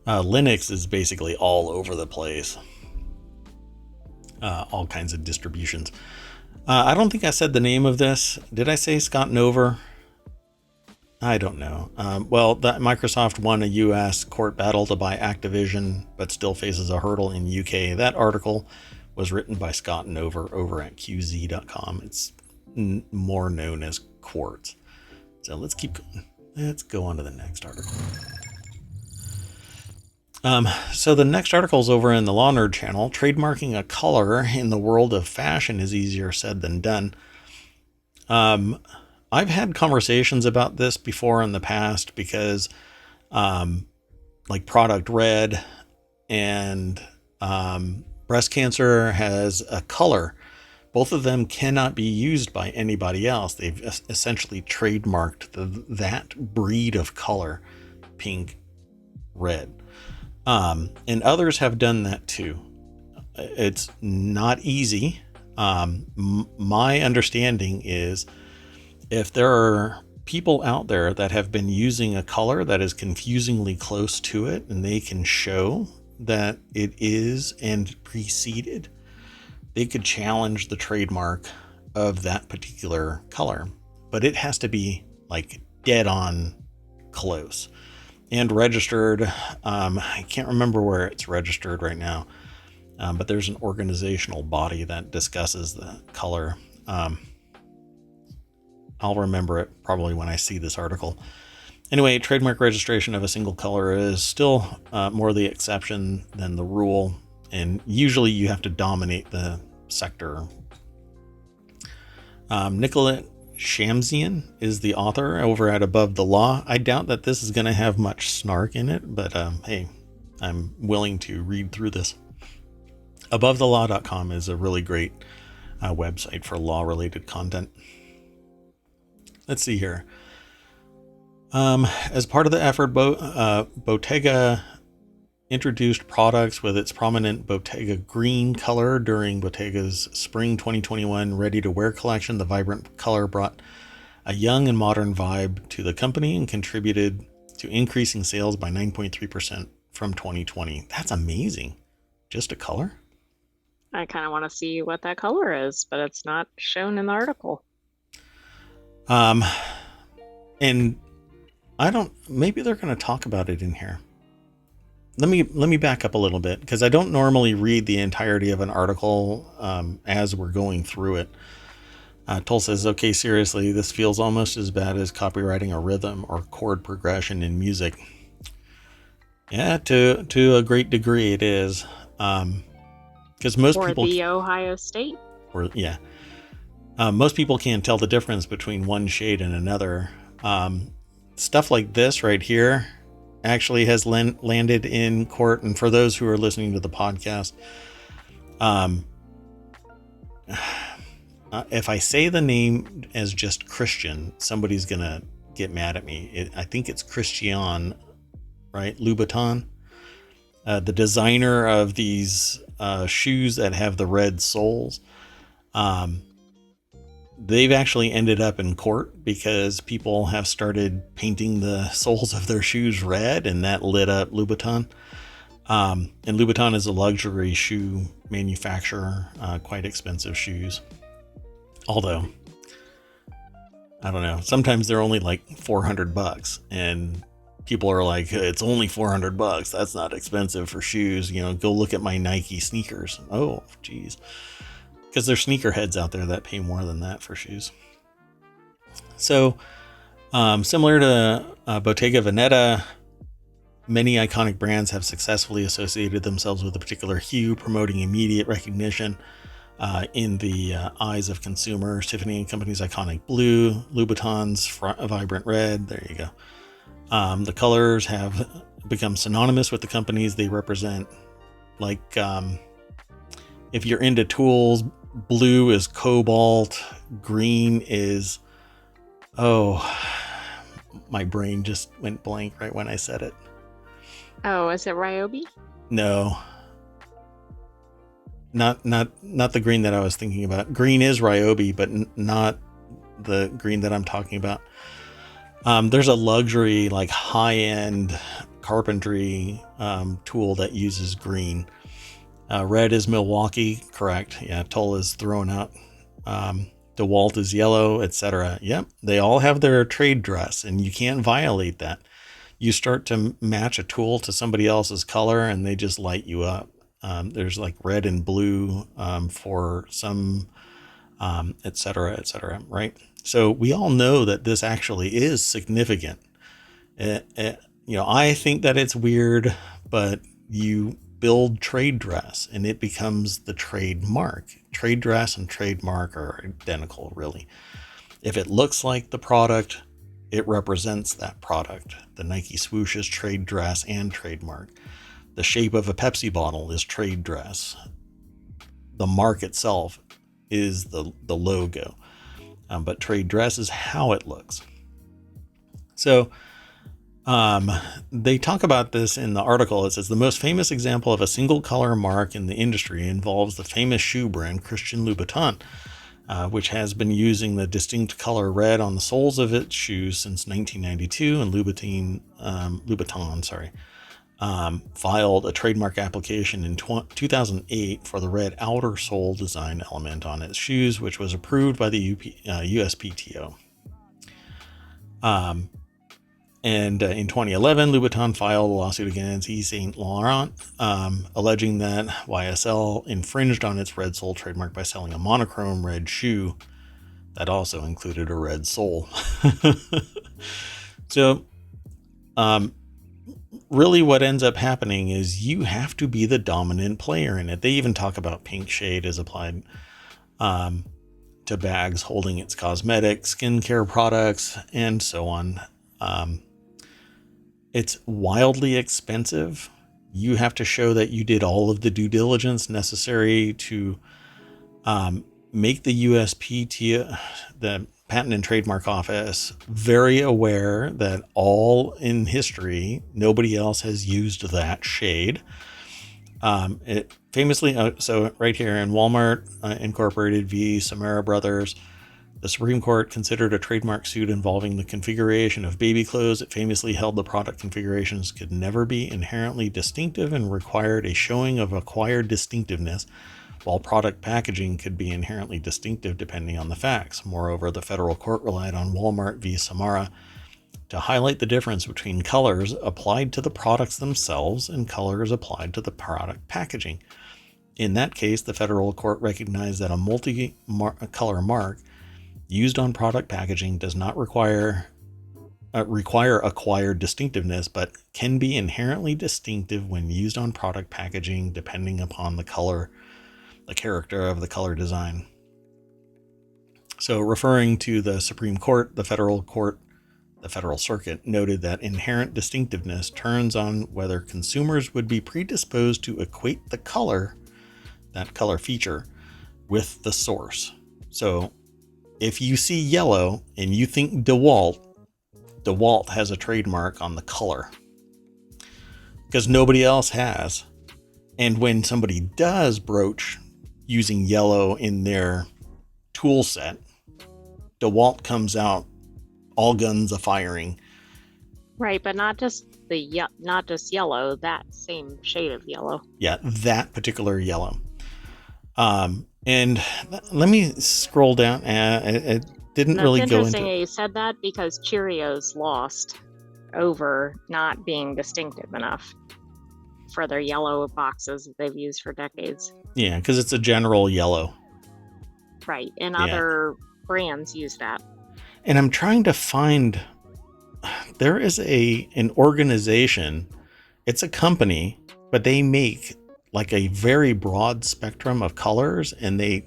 Linux is basically all over the place. All kinds of distributions. I don't think I said the name of this. Did I say Scott Nover? I don't know. Well, Microsoft won a U.S. court battle to buy Activision, but still faces a hurdle in UK. That article was written by Scott Nover over at QZ.com. It's more known as Quartz. So let's keep going. Let's go on to the next article. So the next article is over in the Law Nerd channel. Trademarking a color in the world of fashion is easier said than done. I've had conversations about this before in the past because, like Product Red and breast cancer has a color. Both of them cannot be used by anybody else. They've essentially trademarked that breed of color, pink, red. And others have done that too. It's not easy. My understanding is if there are people out there that have been using a color that is confusingly close to it and they can show that it is and preceded, they could challenge the trademark of that particular color. But it has to be like dead on close and registered. I can't remember where it's registered right now, but there's an organizational body that discusses the color. I'll remember it probably when I see this article. Anyway, trademark registration of a single color is still more the exception than the rule, and usually you have to dominate the sector. Nicolette Shamsian is the author over at Above the Law. I doubt that this is going to have much snark in it, but hey, I'm willing to read through this. AboveTheLaw.com is a really great website for law-related content. Let's see here. As part of the effort, Bottega introduced products with its prominent Bottega green color during Bottega's Spring 2021 ready-to-wear collection. The vibrant color brought a young and modern vibe to the company and contributed to increasing sales by 9.3% from 2020. That's amazing. Just a color? I kind of want to see what that color is, but it's not shown in the article. And I don't, maybe they're going to talk about it in here. Let me back up a little bit because I don't normally read the entirety of an article as we're going through it. Toll says, okay, seriously, this feels almost as bad as copywriting a rhythm or chord progression in music. Yeah, to a great degree it is. Because most people... Or the Ohio State. Or, yeah. Most people can't tell the difference between one shade and another. Stuff like this right here actually has landed in court. And for those who are listening to the podcast, if I say the name as just Christian, somebody's going to get mad at me. I think it's Christian, right? Louboutin, the designer of these shoes that have the red soles. They've actually ended up in court because people have started painting the soles of their shoes red, and that lit up Louboutin. And Louboutin is a luxury shoe manufacturer, quite expensive shoes. Although, I don't know, sometimes they're only like $400, and people are like, it's only $400. That's not expensive for shoes. You know, go look at my Nike sneakers. Oh, geez. Because there's sneakerheads out there that pay more than that for shoes. So, similar to Bottega Veneta, many iconic brands have successfully associated themselves with a particular hue, promoting immediate recognition in the eyes of consumers. Tiffany & Company's iconic blue, Louboutin's vibrant red. There you go. The colors have become synonymous with the companies they represent. Like, if you're into tools, blue is cobalt, green is, my brain just went blank right when I said it. Oh, is it Ryobi? No. Not the green that I was thinking about. Green is Ryobi, but not the green that I'm talking about. There's a luxury, like high-end carpentry tool that uses green. Red is Milwaukee, correct? Yeah, Toll is throwing out DeWalt is yellow, etc. Yep, they all have their trade dress, and you can't violate that. You start to match a tool to somebody else's color, and they just light you up. There's like red and blue for some, etc., etc. Right? So we all know that this actually is significant. I think that it's weird, but you build trade dress and it becomes the trademark. Trade dress and trademark are identical, really. If it looks like the product, it represents that product. The Nike swoosh is trade dress and trademark. The shape of a Pepsi bottle is trade dress. The mark itself is the logo. But trade dress is how it looks. So they talk about this in the article. It says the most famous example of a single color mark in the industry involves the famous shoe brand Christian Louboutin, which has been using the distinct color red on the soles of its shoes since 1992. And Louboutin filed a trademark application in 2008 for the red outer sole design element on its shoes, which was approved by the USPTO. And in 2011, Louboutin filed a lawsuit against Yves Saint Laurent, alleging that YSL infringed on its red sole trademark by selling a monochrome red shoe that also included a red sole. So, really what ends up happening is you have to be the dominant player in it. They even talk about pink shade as applied to bags holding its cosmetic, skincare products, and so on. It's wildly expensive. You have to show that you did all of the due diligence necessary to make the USPTO, the Patent and Trademark Office, very aware that all in history, nobody else has used that shade. It famously, so right here in Walmart Incorporated v. Samara Brothers, the Supreme Court considered a trademark suit involving the configuration of baby clothes. It famously held the product configurations could never be inherently distinctive and required a showing of acquired distinctiveness, while product packaging could be inherently distinctive depending on the facts. Moreover, the federal court relied on Walmart v. Samara to highlight the difference between colors applied to the products themselves and colors applied to the product packaging. In that case, the federal court recognized that a multi-color mark used on product packaging does not require acquired distinctiveness, but can be inherently distinctive when used on product packaging depending upon the color, the character of the color design. So referring to the Supreme Court, the Federal Circuit noted that inherent distinctiveness turns on whether consumers would be predisposed to equate the color, that color feature, with the source. So if you see yellow and you think DeWalt has a trademark on the color because nobody else has. And when somebody does broach using yellow in their tool set, DeWalt comes out all guns a firing. Right, but not just yellow, that same shade of yellow. Yeah, that particular yellow. And let me scroll down. It didn't really go into. It's interesting you said that because Cheerios lost over not being distinctive enough for their yellow boxes that they've used for decades. Yeah, because it's a general yellow. Right, and other brands use that. And I'm trying to find. There is an organization. It's a company, but they make like a very broad spectrum of colors, and they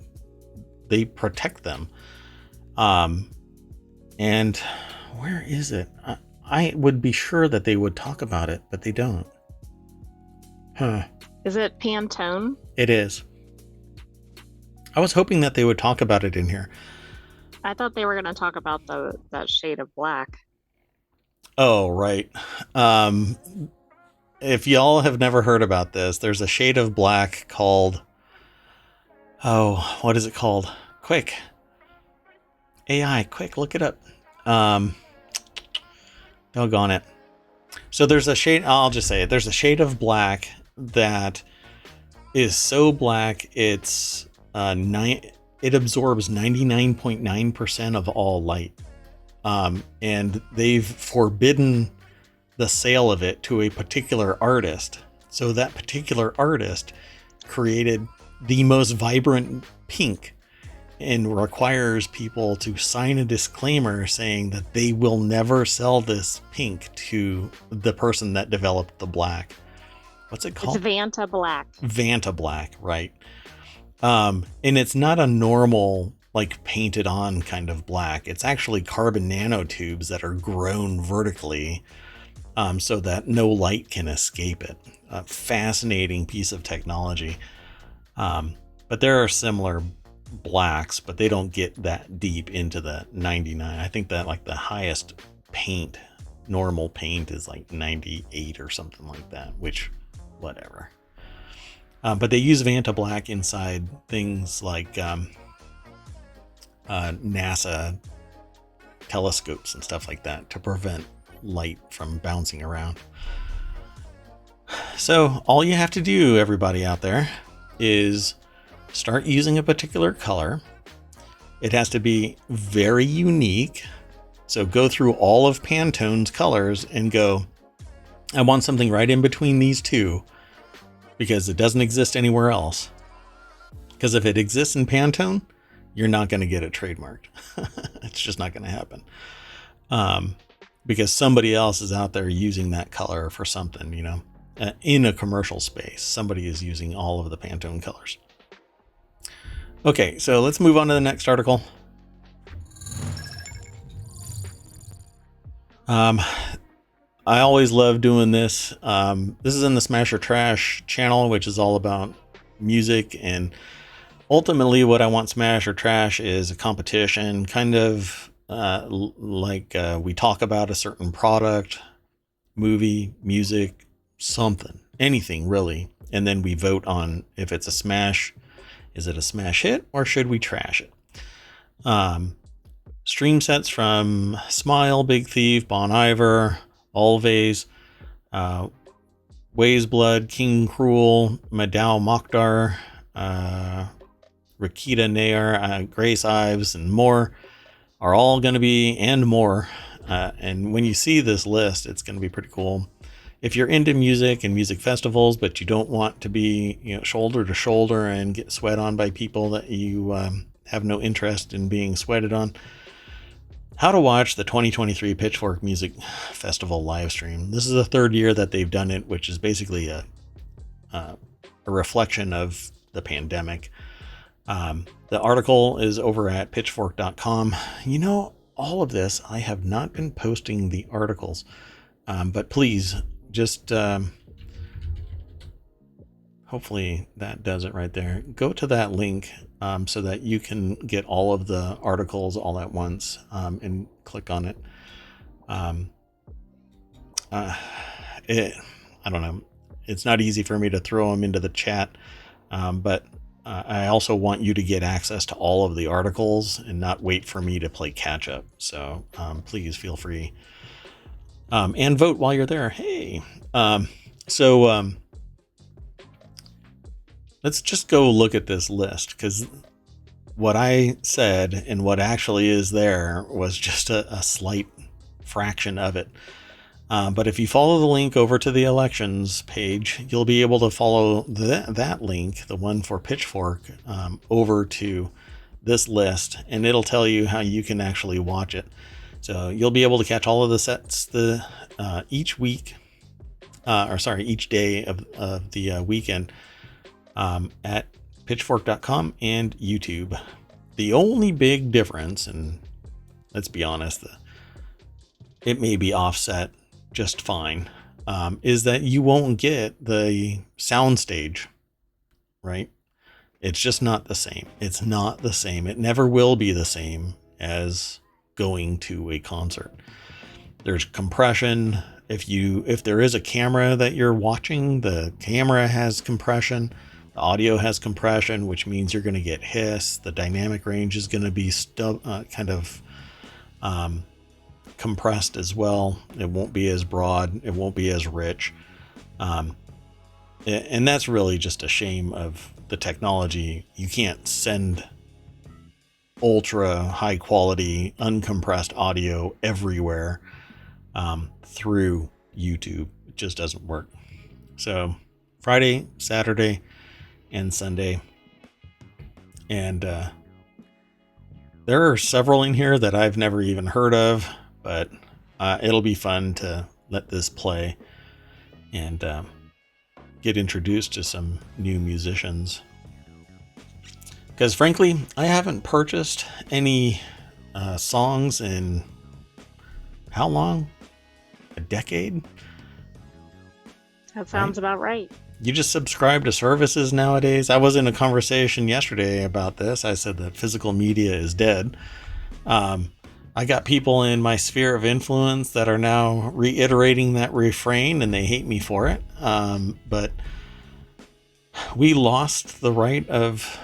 protect them. And where is it? I would be sure that they would talk about it, but they don't. Is it Pantone? It is. I was hoping that they would talk about it in here. I thought they were going to talk about that shade of black. Oh, right. If y'all have never heard about this, there's a shade of black called... Oh, what is it called? Quick. AI, quick, look it up. Doggone it. So there's a shade, I'll just say it. There's a shade of black that is so black, it's it absorbs 99.9% of all light. And they've forbidden the sale of it to a particular artist. So that particular artist created the most vibrant pink and requires people to sign a disclaimer saying that they will never sell this pink to the person that developed the black. What's it called? It's Vanta Black. Vanta Black, right. And it's not a normal, like, painted on kind of black. It's actually carbon nanotubes that are grown vertically so that no light can escape it. A fascinating piece of technology. But there are similar blacks, but they don't get that deep into the 99. I think that like the highest paint, normal paint, is like 98 or something like that, which, whatever. But they use Vanta Black inside things like NASA telescopes and stuff like that to prevent light from bouncing around. So all you have to do, everybody out there, is start using a particular color. It has to be very unique. So go through all of Pantone's colors and go, I want something right in between these two because it doesn't exist anywhere else. Because if it exists in Pantone, you're not going to get it trademarked. It's just not going to happen. Because somebody else is out there using that color for something, you know, in a commercial space. Somebody is using all of the Pantone colors. Okay, so let's move on to the next article. I always love doing this. This is in the Smash or Trash channel, which is all about music. And ultimately what I want Smash or Trash is a competition, kind of like we talk about a certain product, movie, music, something, anything really. And then we vote on if it's a smash. Is it a smash hit or should we trash it? Stream sets from Smile, Big Thief, Bon Iver, Always, Ways Blood, King Cruel, Madao Mokhtar, Rakita Nair, Grace Ives, and more are all going to be, and more. And when you see this list, it's going to be pretty cool. If you're into music and music festivals, but you don't want to be, you know, shoulder to shoulder and get sweat on by people that you have no interest in being sweated on, how to watch the 2023 Pitchfork Music Festival live stream. This is the third year that they've done it, which is basically a reflection of the pandemic. The article is over at pitchfork.com. You know, all of this, I have not been posting the articles, but please just hopefully that does it right there. Go to that link so that you can get all of the articles all at once and click on it. I don't know. It's not easy for me to throw them into the chat, but I also want you to get access to all of the articles and not wait for me to play catch up. So please feel free. And vote while you're there. Hey. Let's just go look at this list, because what I said and what actually is there was just a slight fraction of it. But if you follow the link over to the elections page, you'll be able to follow that link, the one for Pitchfork, over to this list, and it'll tell you how you can actually watch it. So you'll be able to catch all of the sets each week, each day of the weekend at pitchfork.com and YouTube. The only big difference, and let's be honest, it may be offset just fine, is that you won't get the soundstage, right? It's just not the same. It's not the same. It never will be the same as going to a concert. There's compression. If there is a camera that you're watching, the camera has compression. The audio has compression, which means you're going to get hiss. The dynamic range is going to be compressed as well. It won't be as broad. It won't be as rich. And that's really just a shame of the technology. You can't send ultra high quality, uncompressed audio everywhere through YouTube. It just doesn't work. So Friday, Saturday, and Sunday. And there are several in here that I've never even heard of, but it'll be fun to let this play and get introduced to some new musicians. Because frankly, I haven't purchased any songs in how long? A decade? That sounds about right. You just subscribe to services nowadays. I was in a conversation yesterday about this. I said that physical media is dead. I got people in my sphere of influence that are now reiterating that refrain, and they hate me for it. But we lost the right of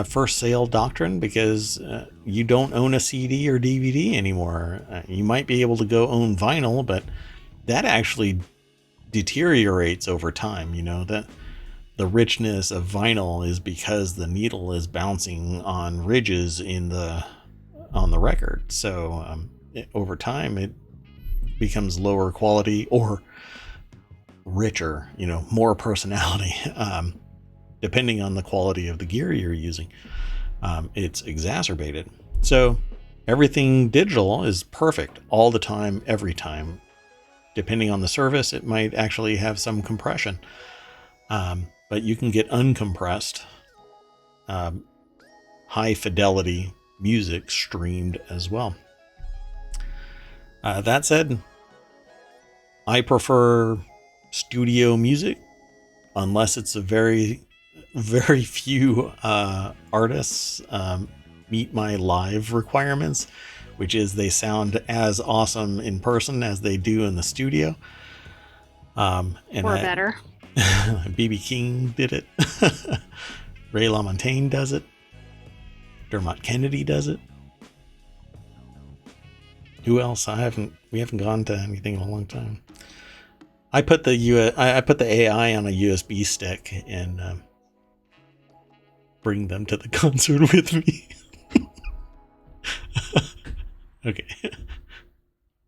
first sale doctrine because you don't own a CD or DVD anymore. You might be able to go own vinyl, but that actually deteriorates over time. You know, that the richness of vinyl is because the needle is bouncing on ridges on the record. So over time it becomes lower quality or richer, you know, more personality, depending on the quality of the gear you're using. It's exacerbated. So everything digital is perfect all the time, every time. Depending on the service, it might actually have some compression. But you can get uncompressed, high fidelity music streamed as well. That said, I prefer studio music unless it's a very, very few artists meet my live requirements, which is they sound as awesome in person as they do in the studio. Or better. BB King did it. Ray LaMontagne does it. Dermot Kennedy does it. Who else? We haven't gone to anything in a long time. I put the AI on a USB stick and bring them to the concert with me. Okay.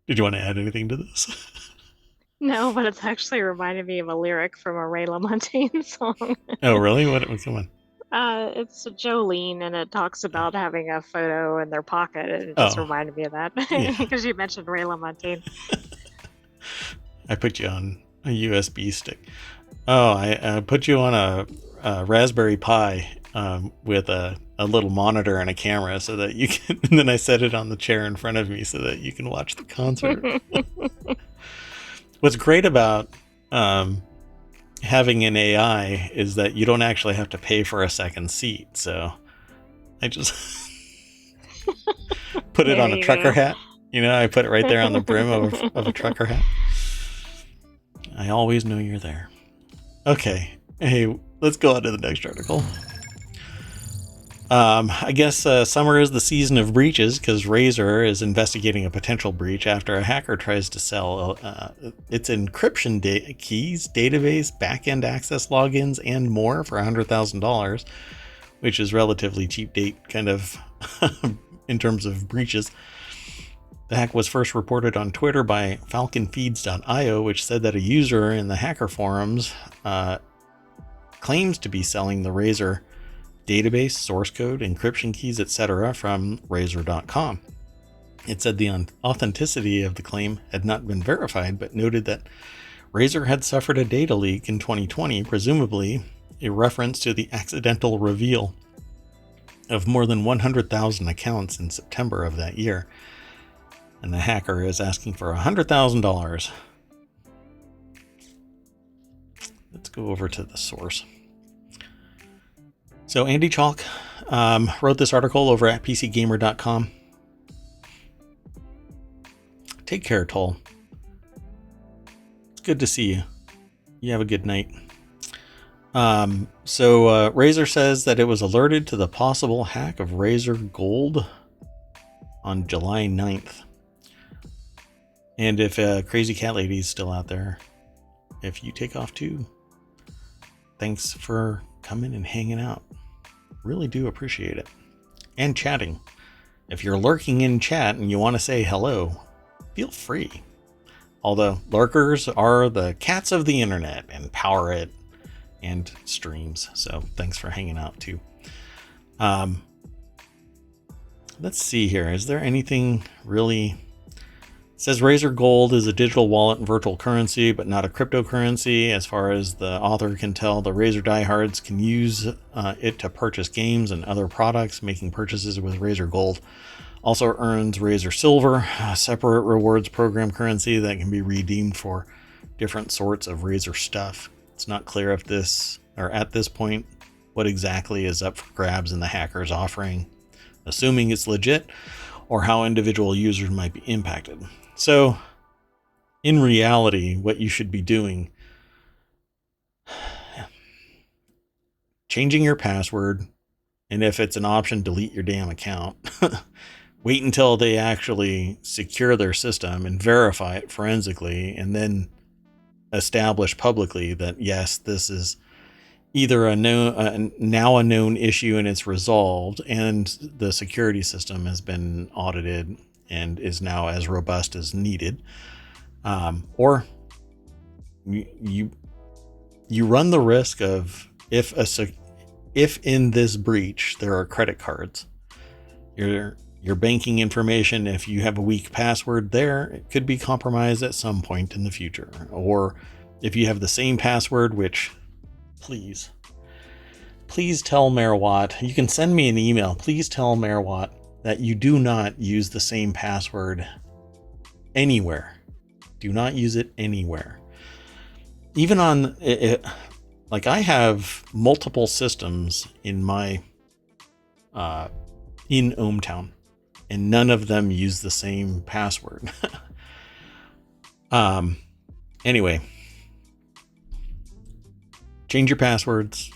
Did you want to add anything to this? No, but it's actually reminded me of a lyric from a Ray LaMontagne song. Oh, really? What was the one? It's Jolene, and it talks about having a photo in their pocket, and it just reminded me of that because you mentioned Ray LaMontagne. I put you on a USB stick. Oh, I put you on a Raspberry Pi with a little monitor and a camera so that you can, and then I set it on the chair in front of me so that you can watch the concert. What's great about having an AI is that you don't actually have to pay for a second seat. So I just put it on a trucker hat. You know, I put it right there on the brim of a trucker hat. I always know you're there. Okay. Hey, let's go on to the next article. I guess summer is the season of breaches because Razer is investigating a potential breach after a hacker tries to sell its encryption keys, database, backend access logins, and more for $100,000, which is relatively cheap date kind of in terms of breaches. The hack was first reported on Twitter by falconfeeds.io, which said that a user in the hacker forums claims to be selling the Razer database, source code, encryption keys, etc. from Razer.com. It said the authenticity of the claim had not been verified, but noted that Razer had suffered a data leak in 2020, presumably a reference to the accidental reveal of more than 100,000 accounts in September of that year. And the hacker is asking for $100,000. Let's go over to the source. So Andy Chalk wrote this article over at PCGamer.com. Take care, Toll. It's good to see you. You have a good night. So Razer says that it was alerted to the possible hack of Razer Gold on July 9th. And if Crazy Cat Lady is still out there, if you take off too, thanks for coming and hanging out. Really do appreciate it. And chatting. If you're lurking in chat and you want to say hello, feel free. Although lurkers are the cats of the internet and power it and streams. So thanks for hanging out too. Let's see here. Is there anything really? It says Razer Gold is a digital wallet and virtual currency, but not a cryptocurrency. As far as the author can tell, the Razer diehards can use it to purchase games and other products, making purchases with Razer Gold. Also earns Razer Silver, a separate rewards program currency that can be redeemed for different sorts of Razer stuff. It's not clear if this, or at this point, what exactly is up for grabs in the hacker's offering, assuming it's legit, or how individual users might be impacted. So, in reality, what you should be doing, changing your password, and if it's an option, delete your damn account. Wait until they actually secure their system and verify it forensically, and then establish publicly that yes, this is either a known issue and it's resolved, and the security system has been audited and is now as robust as needed, or you run the risk of if in this breach there are credit cards, your banking information, if you have a weak password there, it could be compromised at some point in the future. Or if you have the same password, which please tell Merawatt, you can send me an email. Please tell Merawatt that you do not use the same password anywhere. Do not use it anywhere. Even on it, like I have multiple systems in my in ohmTown, and none of them use the same password. Anyway, change your passwords,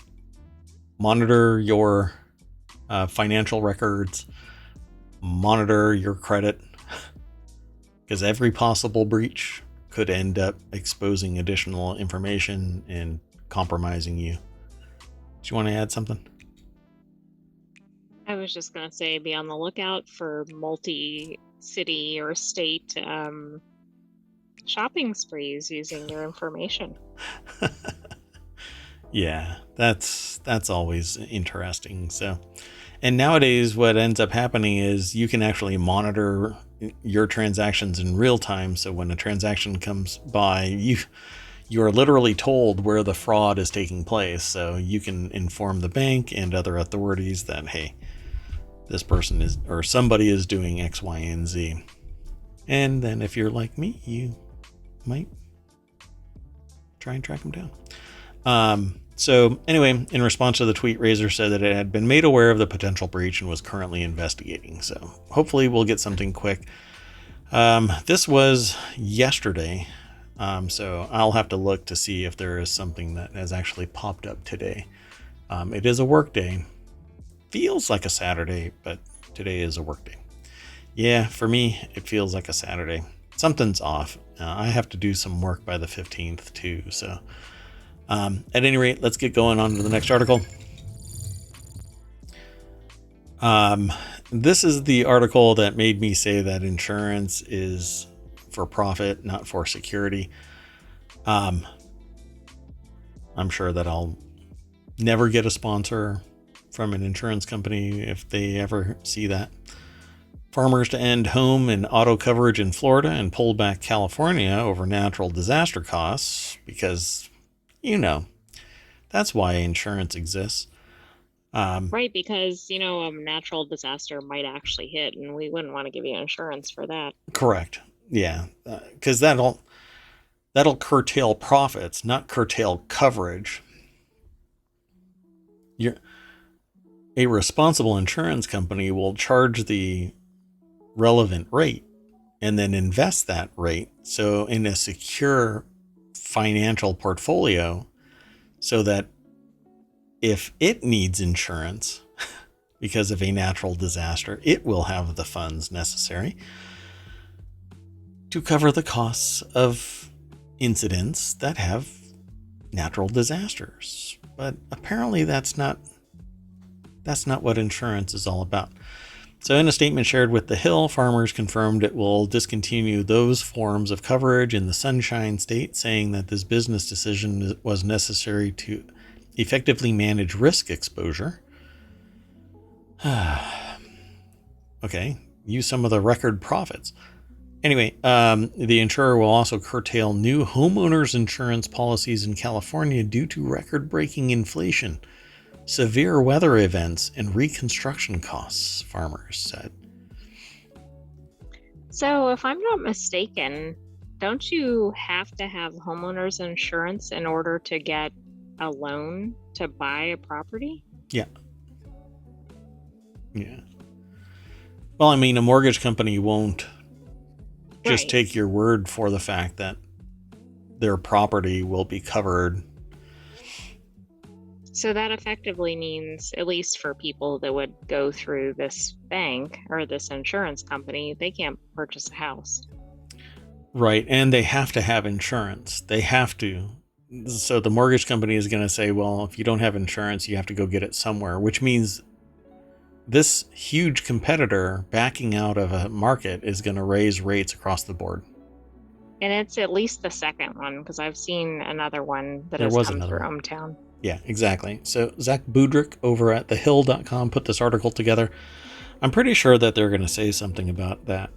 monitor your financial records, monitor your credit, because every possible breach could end up exposing additional information and compromising you. Do you want to add something? I was just going to say, be on the lookout for multi-city or state shopping sprees using your information. Yeah, that's always interesting. So, and nowadays what ends up happening is you can actually monitor your transactions in real time. So when a transaction comes by, you are literally told where the fraud is taking place. So you can inform the bank and other authorities that, hey, this person is, or somebody is doing X, Y, and Z. And then if you're like me, you might try and track them down. So anyway, in response to the tweet, Razer said that it had been made aware of the potential breach and was currently investigating. So hopefully we'll get something quick. This was yesterday. So I'll have to look to see if there is something that has actually popped up today. It is a work day. Feels like a Saturday, but today is a work day. Yeah, for me, it feels like a Saturday. Something's off. I have to do some work by the 15th too. So at any rate, let's get going on to the next article. This is the article that made me say that insurance is for profit, not for security. I'm sure that I'll never get a sponsor from an insurance company if they ever see that. Farmers to end home and auto coverage in Florida and pull back California over natural disaster costs because, you know, that's why insurance exists. Right, because, you know, a natural disaster might actually hit and we wouldn't want to give you insurance for that. Correct. Yeah, because that'll curtail profits, not curtail coverage. A responsible insurance company will charge the relevant rate and then invest that rate so in a secure financial portfolio so that if it needs insurance because of a natural disaster, it will have the funds necessary to cover the costs of incidents that have natural disasters. But apparently that's not what insurance is all about. So in a statement shared with The Hill, Farmers confirmed it will discontinue those forms of coverage in the Sunshine State, saying that this business decision was necessary to effectively manage risk exposure. Okay, use some of the record profits. Anyway, the insurer will also curtail new homeowners insurance policies in California due to record-breaking inflation, severe weather events, and reconstruction costs, Farmers said. So, if I'm not mistaken, don't you have to have homeowners insurance in order to get a loan to buy a property? Yeah. Yeah. Well, I mean, a mortgage company won't just take your word for the fact that their property will be covered. So that effectively means, at least for people that would go through this bank or this insurance company, they can't purchase a house. Right. And they have to have insurance. They have to. So the mortgage company is going to say, well, if you don't have insurance, you have to go get it somewhere, which means this huge competitor backing out of a market is going to raise rates across the board. And it's at least the second one, because I've seen another one that has come through ohmTown. Yeah, exactly. So Zach Budrick over at thehill.com put this article together. I'm pretty sure that they're going to say something about that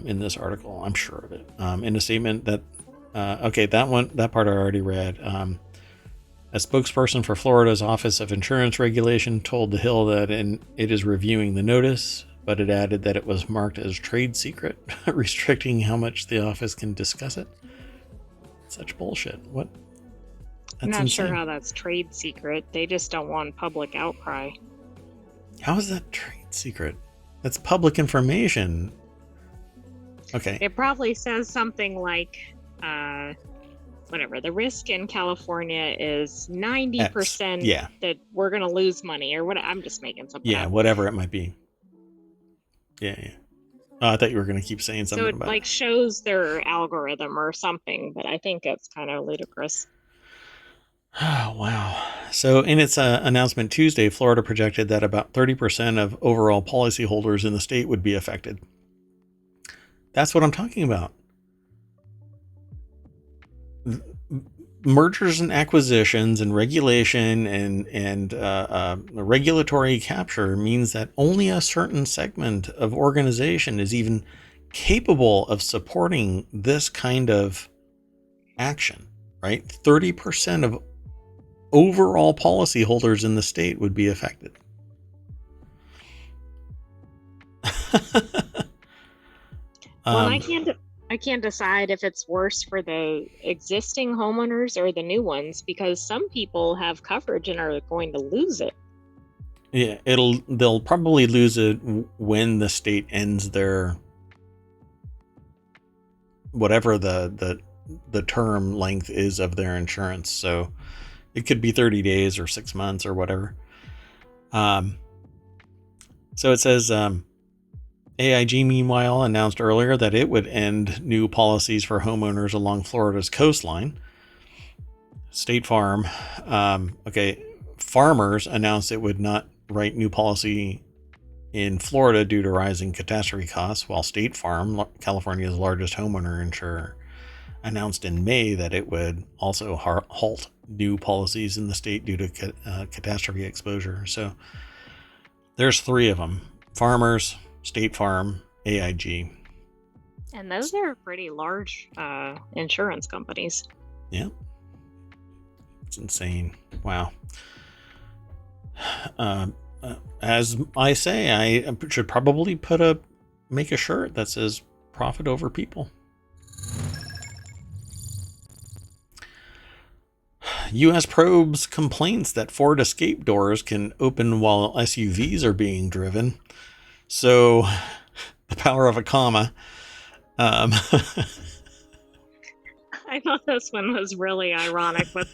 in this article. I'm sure of it. In a statement that, that part I already read. A spokesperson for Florida's Office of Insurance Regulation told The Hill that it is reviewing the notice, but it added that it was marked as trade secret, restricting how much the office can discuss it. Such bullshit. What? I'm not sure how that's trade secret. They just don't want public outcry. How is that trade secret? That's public information. Okay. It probably says something like, whatever, the risk in California is 90% that we're going to lose money, or what. I'm just making something up. Whatever it might be. Yeah. Oh, I thought you were going to keep saying something about it. So it shows their algorithm or something, but I think it's kind of ludicrous. Oh, wow. So in its announcement Tuesday, Florida projected that about 30% of overall policyholders in the state would be affected. That's what I'm talking about. Mergers and acquisitions and regulation and regulatory capture means that only a certain segment of organization is even capable of supporting this kind of action, right? 30% of overall policyholders in the state would be affected. Well, I can't decide if it's worse for the existing homeowners or the new ones, because some people have coverage and are going to lose it. Yeah, they'll probably lose it when the state ends their whatever the term length is of their insurance. So it could be 30 days or 6 months or whatever. So it says AIG, meanwhile, announced earlier that it would end new policies for homeowners along Florida's coastline. State Farm, Farmers announced it would not write new policy in Florida due to rising catastrophe costs, while State Farm, California's largest homeowner insurer, announced in May that it would also halt new policies in the state due to catastrophe exposure. So there's three of them: Farmers, State Farm, AIG. And those are pretty large insurance companies. Yeah. It's insane. Wow. As I say, I should probably make a shirt that says profit over people. U.S. probes complaints that Ford Escape doors can open while SUVs are being driven. So, the power of a comma. I thought this one was really ironic with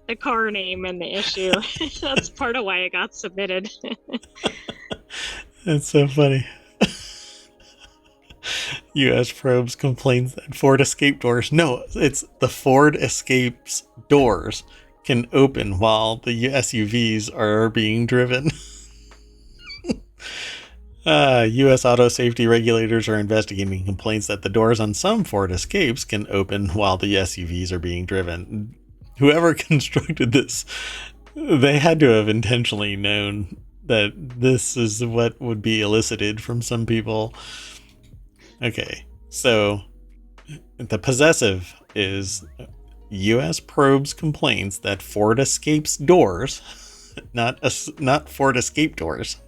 the car name and the issue. That's part of why it got submitted. That's so funny. U.S. probes complains that Ford Escape doors. No, it's the Ford Escape's doors can open while the SUVs are being driven. U.S. auto safety regulators are investigating complaints that the doors on some Ford Escapes can open while the SUVs are being driven. Whoever constructed this, they had to have intentionally known that this is what would be elicited from some people. Okay, so the possessive is U.S. probes complaints that Ford Escapes doors, not Ford Escape doors.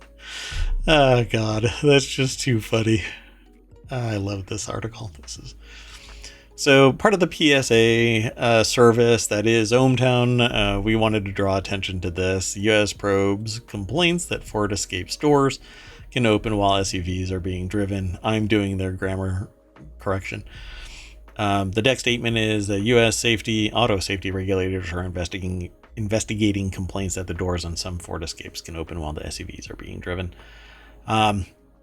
Oh God, that's just too funny. I love this article. This is so part of the PSA service that is ohmTown. We wanted to draw attention to this. U.S. probes complaints that Ford Escape stores can open while SUVs are being driven. I'm doing their grammar correction. The deck statement is that U.S. auto safety regulators are investigating complaints that the doors on some Ford Escapes can open while the SUVs are being driven.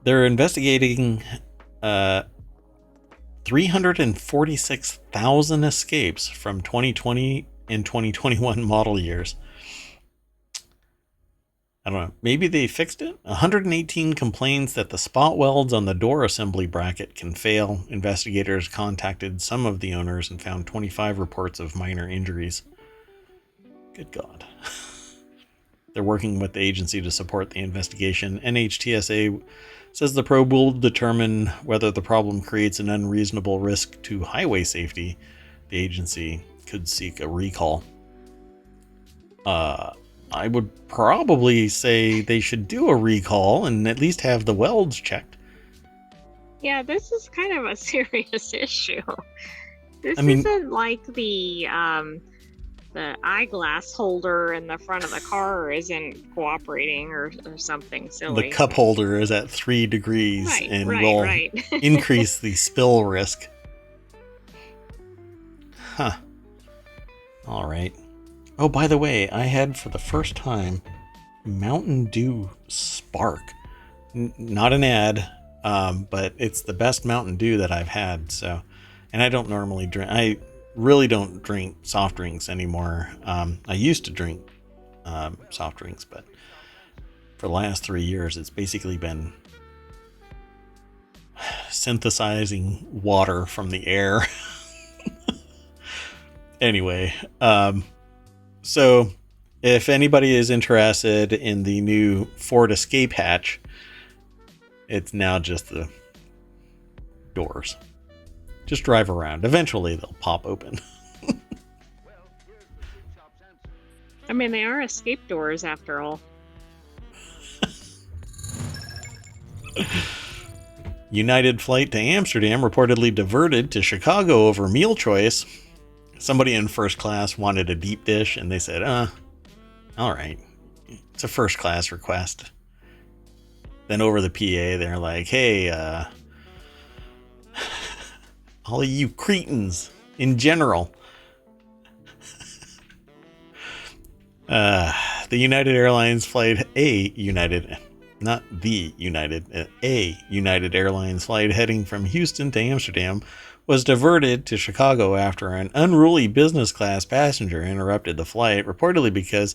They're investigating 346,000 escapes from 2020 and 2021 model years. I don't know. Maybe they fixed it? 118 complains that the spot welds on the door assembly bracket can fail. Investigators contacted some of the owners and found 25 reports of minor injuries. Good God. They're working with the agency to support the investigation. NHTSA says the probe will determine whether the problem creates an unreasonable risk to highway safety. The agency could seek a recall. I would probably say they should do a recall and at least have the welds checked. Yeah, this is kind of a serious issue. This isn't like the eyeglass holder in the front of the car isn't cooperating or something silly. The cup holder is at 3 degrees and will increase the spill risk. Huh. All right. Oh, by the way, I had for the first time Mountain Dew Spark. Not an ad, but it's the best Mountain Dew that I've had. So, and I don't normally drink. I really don't drink soft drinks anymore. I used to drink soft drinks, but for the last 3 years, it's basically been synthesizing water from the air. Anyway, so if anybody is interested in the new Ford Escape hatch, it's now just the doors. Just drive around. Eventually they'll pop open. I mean, they are escape doors after all. United flight to Amsterdam reportedly diverted to Chicago over meal choice. Somebody in first class wanted a deep dish and they said, all right, it's a first class request. Then over the PA, they're like, hey, all of you cretins in general. The United Airlines flight, a United Airlines flight heading from Houston to Amsterdam was diverted to Chicago after an unruly business class passenger interrupted the flight, reportedly because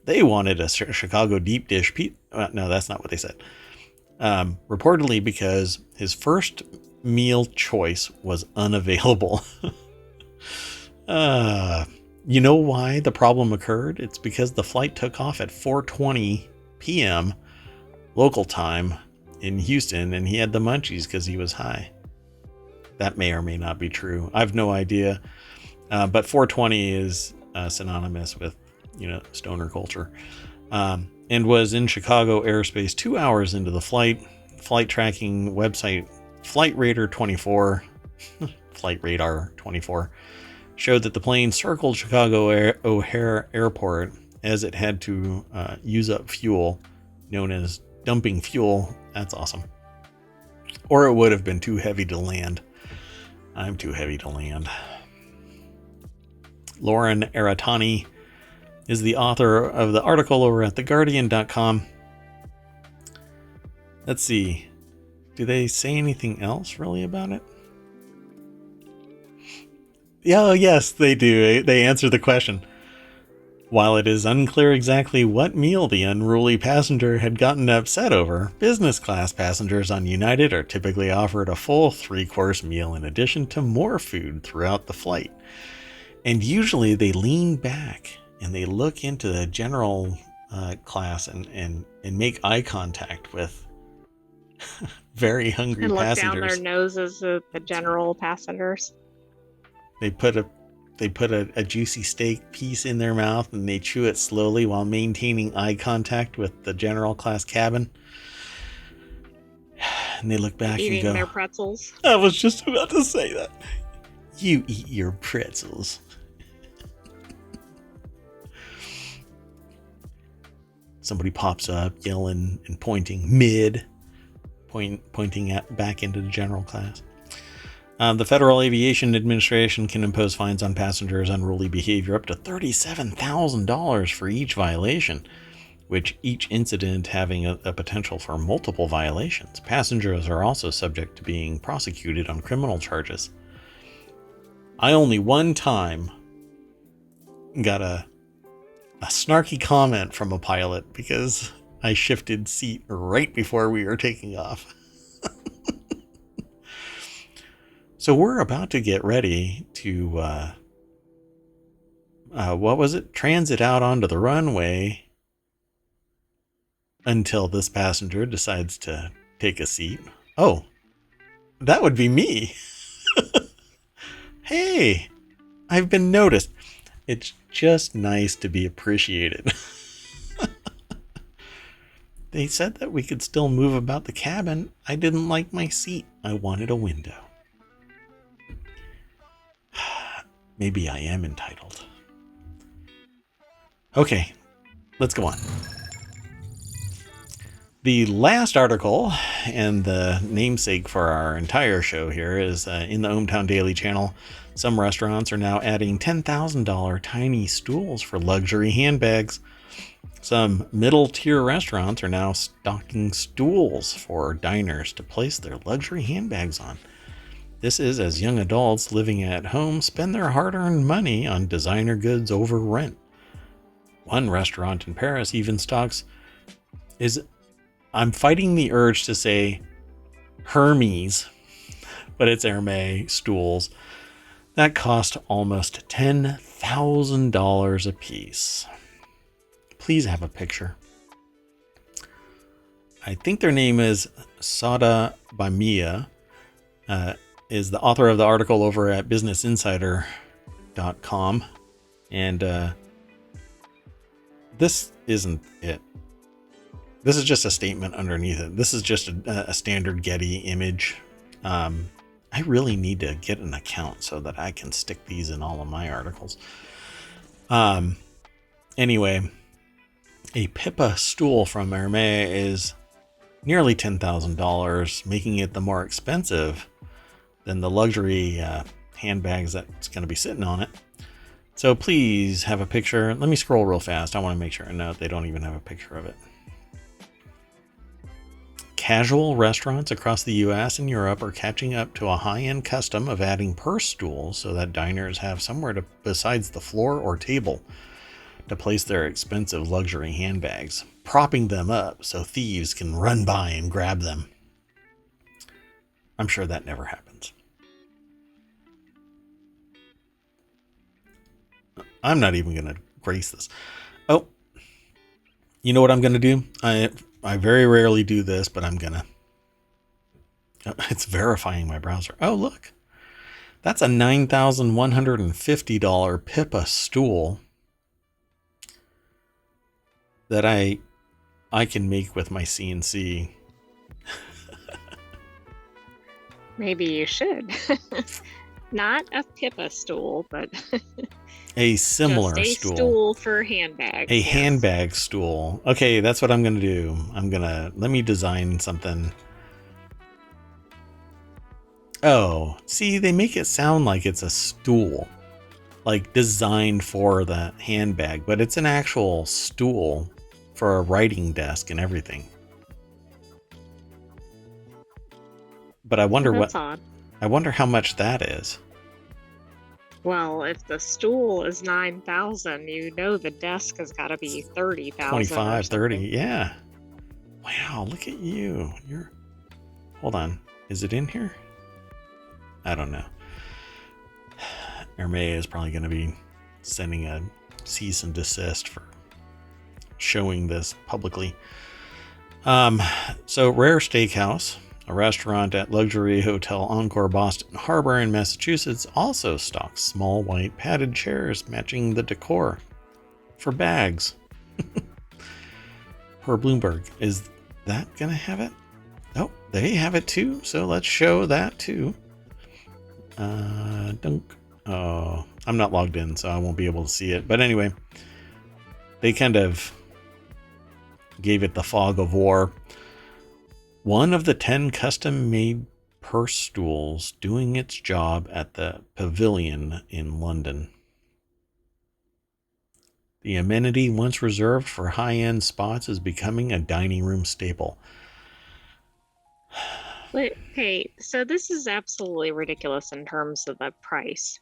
they wanted a Chicago deep dish pizza. No, that's not what they said. Reportedly because his first meal choice was unavailable. You know why the problem occurred? It's because the flight took off at 4:20 p.m. local time in Houston, and he had the munchies because he was high. That may or may not be true. I have no idea. But 420 is synonymous with, stoner culture. And was in Chicago airspace 2 hours into the flight. Flight tracking website Flight Radar 24 showed that the plane circled Chicago O'Hare Airport as it had to use up fuel, known as dumping fuel. That's awesome. Or it would have been too heavy to land. I'm too heavy to land. Lauren Aratani is the author of the article over at theguardian.com. Let's see. Do they say anything else really about it? Yeah, yes, they do. They answer the question. While it is unclear exactly what meal the unruly passenger had gotten upset over, business class passengers on United are typically offered a full 3-course meal in addition to more food throughout the flight. And usually they lean back and they look into the general class and make eye contact with very hungry And look passengers. down their noses at the general passengers. They put a juicy steak piece in their mouth and they chew it slowly while maintaining eye contact with the general class cabin. And they look back Eating and go, their pretzels. I was just about to say that. You eat your pretzels. Somebody pops up yelling and pointing pointing back into the general class. The Federal Aviation Administration can impose fines on passengers' unruly behavior up to $37,000 for each violation, which each incident having a potential for multiple violations. Passengers are also subject to being prosecuted on criminal charges. I only one time got a snarky comment from a pilot because I shifted seat right before we were taking off. So we're about to get ready to, transit out onto the runway until this passenger decides to take a seat. Oh, that would be me. Hey, I've been noticed. It's just nice to be appreciated. They said that we could still move about the cabin. I didn't like my seat. I wanted a window. Maybe I am entitled. Okay, let's go on. The last article and the namesake for our entire show here is in the ohmTown Daily Channel. Some restaurants are now adding $10,000 tiny stools for luxury handbags. Some middle-tier restaurants are now stocking stools for diners to place their luxury handbags on. This is as young adults living at home spend their hard-earned money on designer goods over rent. One restaurant in Paris even stocks I'm fighting the urge to say Hermes, but it's Hermes stools that cost almost $10,000 a piece. Please have a picture. I think their name is Sada Bamia. Is the author of the article over at businessinsider.com. And this isn't it. This is just a statement underneath it. This is just a standard Getty image. I really need to get an account so that I can stick these in all of my articles. Anyway, a Pippa stool from Hermes is nearly $10,000, making it the more expensive than the luxury handbags that's going to be sitting on it. So please have a picture. Let me scroll real fast. I want to make sure. No, they don't even have a picture of it. Casual restaurants across the US and Europe are catching up to a high-end custom of adding purse stools so that diners have somewhere besides the floor or table to place their expensive luxury handbags, propping them up so thieves can run by and grab them. I'm sure that never happens. I'm not even going to grace this. Oh, you know what I'm going to do? I very rarely do this, but I'm going to. It's verifying my browser. Oh, look. That's a $9,150 Pippa stool that I can make with my CNC. Maybe you should. Not a Pippa stool, but a similar just a stool for handbags. A handbag stool. Okay, that's what I'm going to do. Let me design something. Oh, see, they make it sound like it's a stool, like designed for the handbag, but it's an actual stool for a writing desk and everything. But I wonder I wonder how much that is. Well, if the stool is 9,000, you know the desk has got to be 30,000 or 25, 30. something. Yeah. Wow, look at you. Hold on. Is it in here? I don't know. Hermé is probably going to be sending a cease and desist for showing this publicly. So Rare Steakhouse, a restaurant at luxury hotel Encore Boston Harbor in Massachusetts, also stocks small white padded chairs matching the decor for bags. Per Bloomberg. Is that gonna have it? Oh, they have it too. So let's show that too. Dunk. Oh, I'm not logged in, so I won't be able to see it. But anyway, they kind of gave it the fog of war. One of the 10 custom-made purse stools doing its job at the Pavilion in London. The amenity once reserved for high-end spots is becoming a dining room staple. Wait, okay, so this is absolutely ridiculous in terms of the price.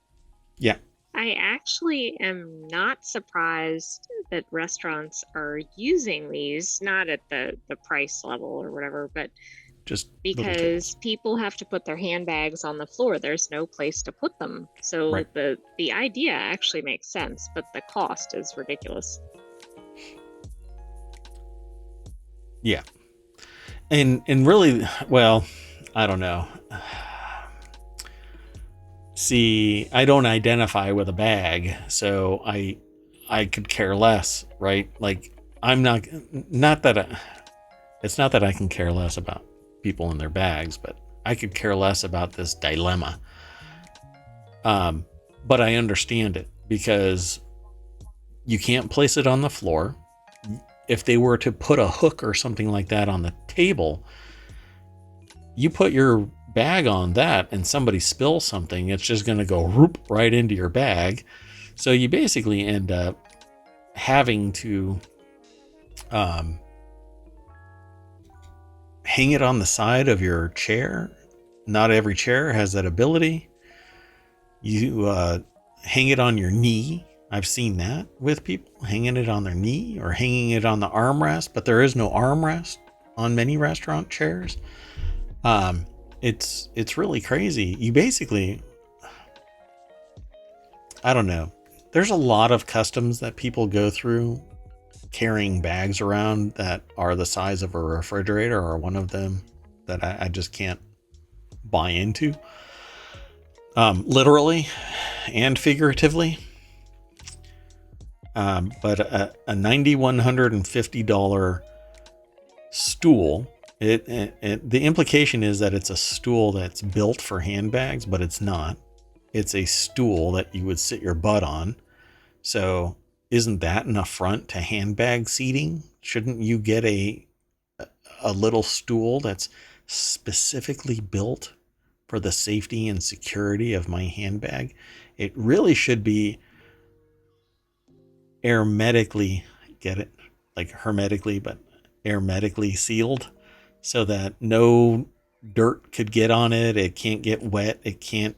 Yeah. I actually am not surprised that restaurants are using these, not at the price level or whatever, but Just because people have to put their handbags on the floor. There's no place to put them. So right. the idea actually makes sense, but the cost is ridiculous. Yeah. And really, well, I don't know. See, I don't identify with a bag, so I could care less, right? Like, I'm not that it's not that I can care less about people in their bags, but I could care less about this dilemma. But I understand it because you can't place it on the floor. If they were to put a hook or something like that on the table, you put your bag on that and somebody spills something, it's just going to go whoop right into your bag. So you basically end up having to hang it on the side of your chair. Not every chair has that ability. You hang it on your knee. I've seen that with people hanging it on their knee or hanging it on the armrest, but there is no armrest on many restaurant chairs. It's really crazy. You basically, I don't know. There's a lot of customs that people go through carrying bags around that are the size of a refrigerator, or one of them that I just can't buy into. Literally and figuratively. But a $9,150 stool. The implication is that it's a stool that's built for handbags, but it's not. It's a stool that you would sit your butt on. So isn't that an affront to handbag seating? Shouldn't you get a little stool that's specifically built for the safety and security of my handbag? It really should be hermetically, get it? Like hermetically, but hermetically sealed so that no dirt could get on it. It can't get wet. It can't,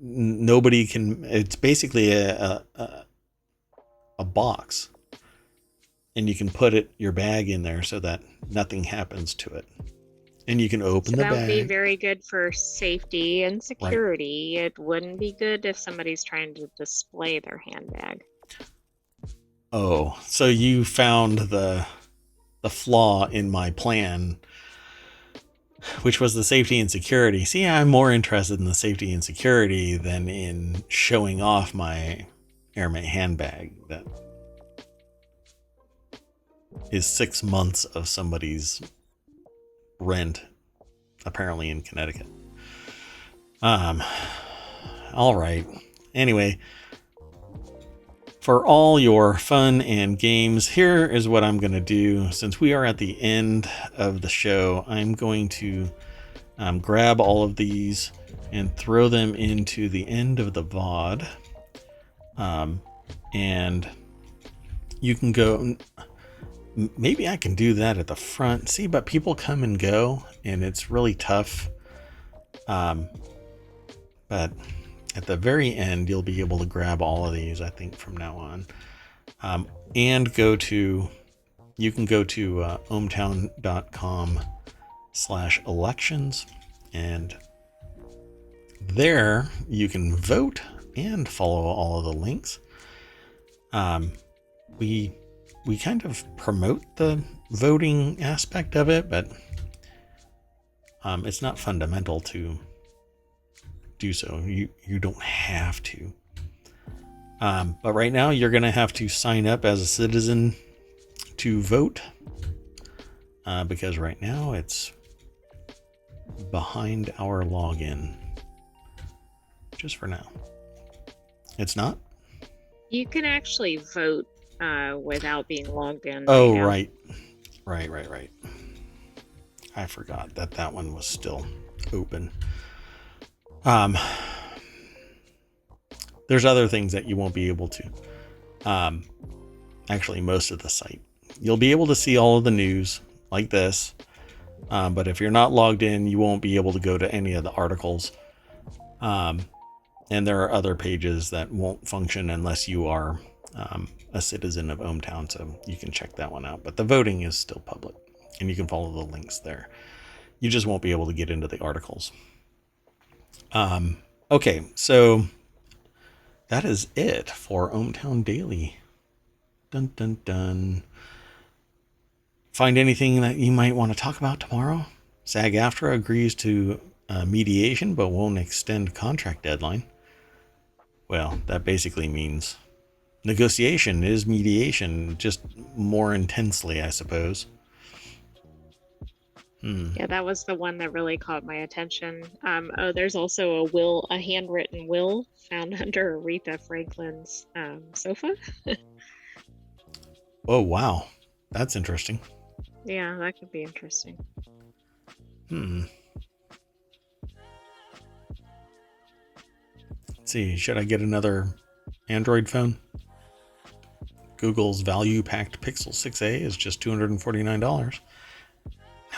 nobody can, it's basically a box, and you can put your bag in there so that nothing happens to it. And you can open the bag. That would be very good for safety and security. Right. It wouldn't be good if somebody's trying to display their handbag. Oh, so you found the flaw in my plan, which was the safety and security. See, I'm more interested in the safety and security than in showing off my Airmate handbag that is 6 months of somebody's rent, apparently in Connecticut. All right. Anyway, for all your fun and games, here is what I'm going to do. Since we are at the end of the show, I'm going to grab all of these and throw them into the end of the VOD. And you can go, maybe I can do that at the front. See, but people come and go and it's really tough. But at the very end, you'll be able to grab all of these, I think, from now on. And you can go to ohmTown.com/elections, and there you can vote and follow all of the links. We kind of promote the voting aspect of it, but it's not fundamental to do so. You don't have to. But right now you're going to have to sign up as a citizen to vote, because right now it's behind our login. Just for now. It's not? You can actually vote without being logged in. Oh, right. Right. I forgot that one was still open. There's other things that you won't be able to. Actually, most of the site. You'll be able to see all of the news like this. But if you're not logged in, you won't be able to go to any of the articles. And there are other pages that won't function unless you are a citizen of ohmTown, so you can check that one out. But the voting is still public, and you can follow the links there. You just won't be able to get into the articles. Okay, so that is it for ohmTown Daily. Dun dun dun. Find anything that you might want to talk about tomorrow? SAG-AFTRA agrees to mediation but won't extend contract deadline. Well, that basically means negotiation is mediation, just more intensely, I suppose. Yeah, that was the one that really caught my attention. There's also a handwritten will found under Aretha Franklin's sofa. Oh, wow. That's interesting. Yeah, that could be interesting. Let's see, should I get another Android phone? Google's value-packed Pixel 6a is just $249. No,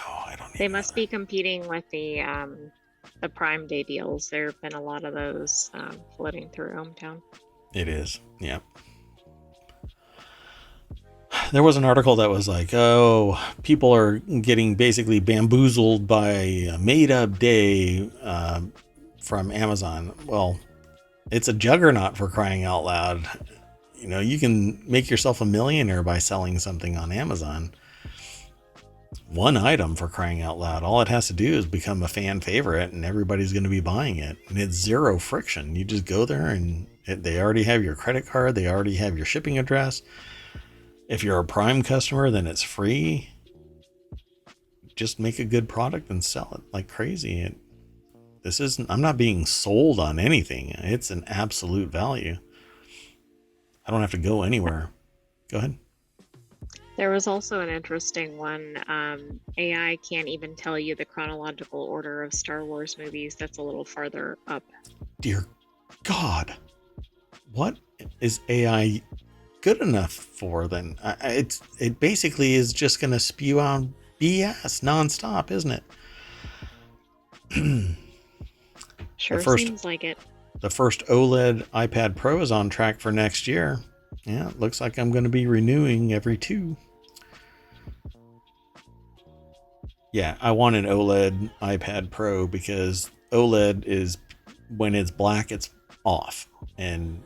I don't need They must be competing with the Prime Day deals. There have been a lot of those floating through ohmTown. It is, yeah. There was an article that was like, oh, people are getting basically bamboozled by a made-up day from Amazon. Well, it's a juggernaut, for crying out loud. You know, you can make yourself a millionaire by selling something on Amazon. One item, for crying out loud. All it has to do is become a fan favorite and everybody's going to be buying it. And it's zero friction. You just go there and they already have your credit card. They already have your shipping address. If you're a Prime customer, then it's free. Just make a good product and sell it like crazy. I'm not being sold on anything. It's an absolute value. I don't have to go anywhere. Go ahead. There was also an interesting one. AI can't even tell you the chronological order of Star Wars movies. That's a little farther up. Dear God, what is AI good enough for then? It basically is just going to spew out BS nonstop, isn't it? Sure seems like it. The first OLED iPad Pro is on track for next year. Yeah, it looks like I'm going to be renewing every 2. Yeah, I want an OLED iPad Pro because OLED is, when it's black, it's off, and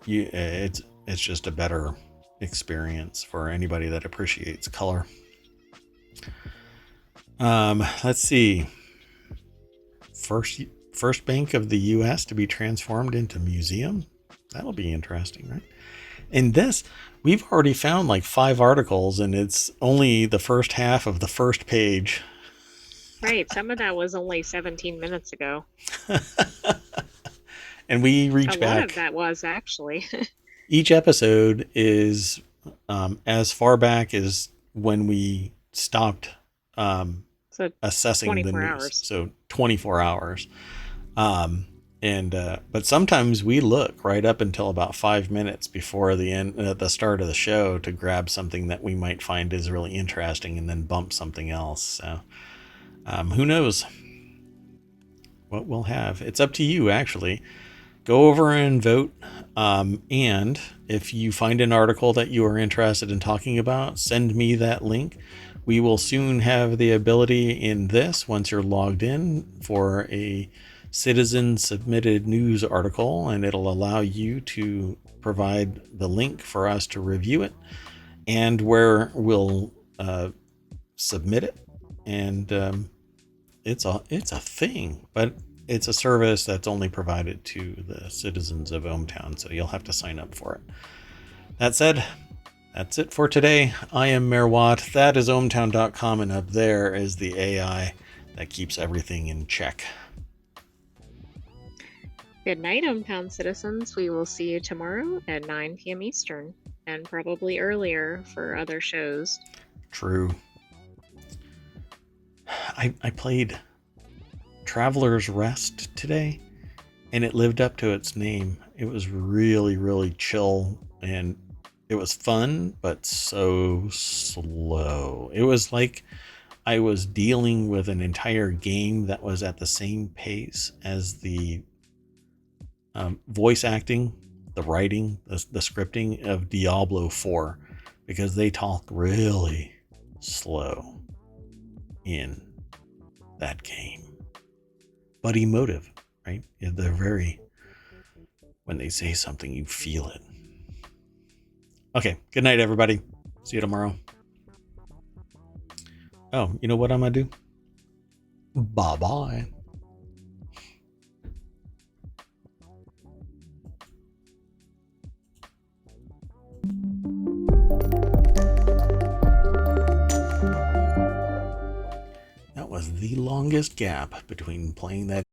it's just a better experience for anybody that appreciates color. Let's see. First bank of the U.S. to be transformed into museum. That'll be interesting, right? And this, we've already found like 5 articles, and it's only the first half of the first page. Right. Some of that was only 17 minutes ago. And we reach back. A lot of that was actually. Each episode is as far back as when we stopped assessing the news. Hours. So 24 hours. But sometimes we look right up until about 5 minutes before the start of the show to grab something that we might find is really interesting and then bump something else. So who knows? what we'll have. It's up to you, actually. Go over and vote. And if you find an article that you are interested in talking about, send me that link. We will soon have the ability in this, once you're logged in, for a citizen submitted news article, and it'll allow you to provide the link for us to review it, and where we'll submit it. And it's a thing, but it's a service that's only provided to the citizens of ohmTown, so you'll have to sign up for it. That said, that's it for today. I am Mayor Watt. That is ohmTown.com, and up there is the AI that keeps everything in check. Good night, ohmTown citizens. We will see you tomorrow at 9 p.m. Eastern, and probably earlier for other shows. True. I played Traveler's Rest today, and it lived up to its name. It was really, really chill, and it was fun, but so slow. It was like I was dealing with an entire game that was at the same pace as the voice acting, the writing, the scripting of Diablo 4, because they talk really slow in that game. But emotive, right? They're very, when they say something, you feel it. Okay, good night, everybody. See you tomorrow. Oh, you know what I'm gonna do? Bye-bye. That was the longest gap between playing that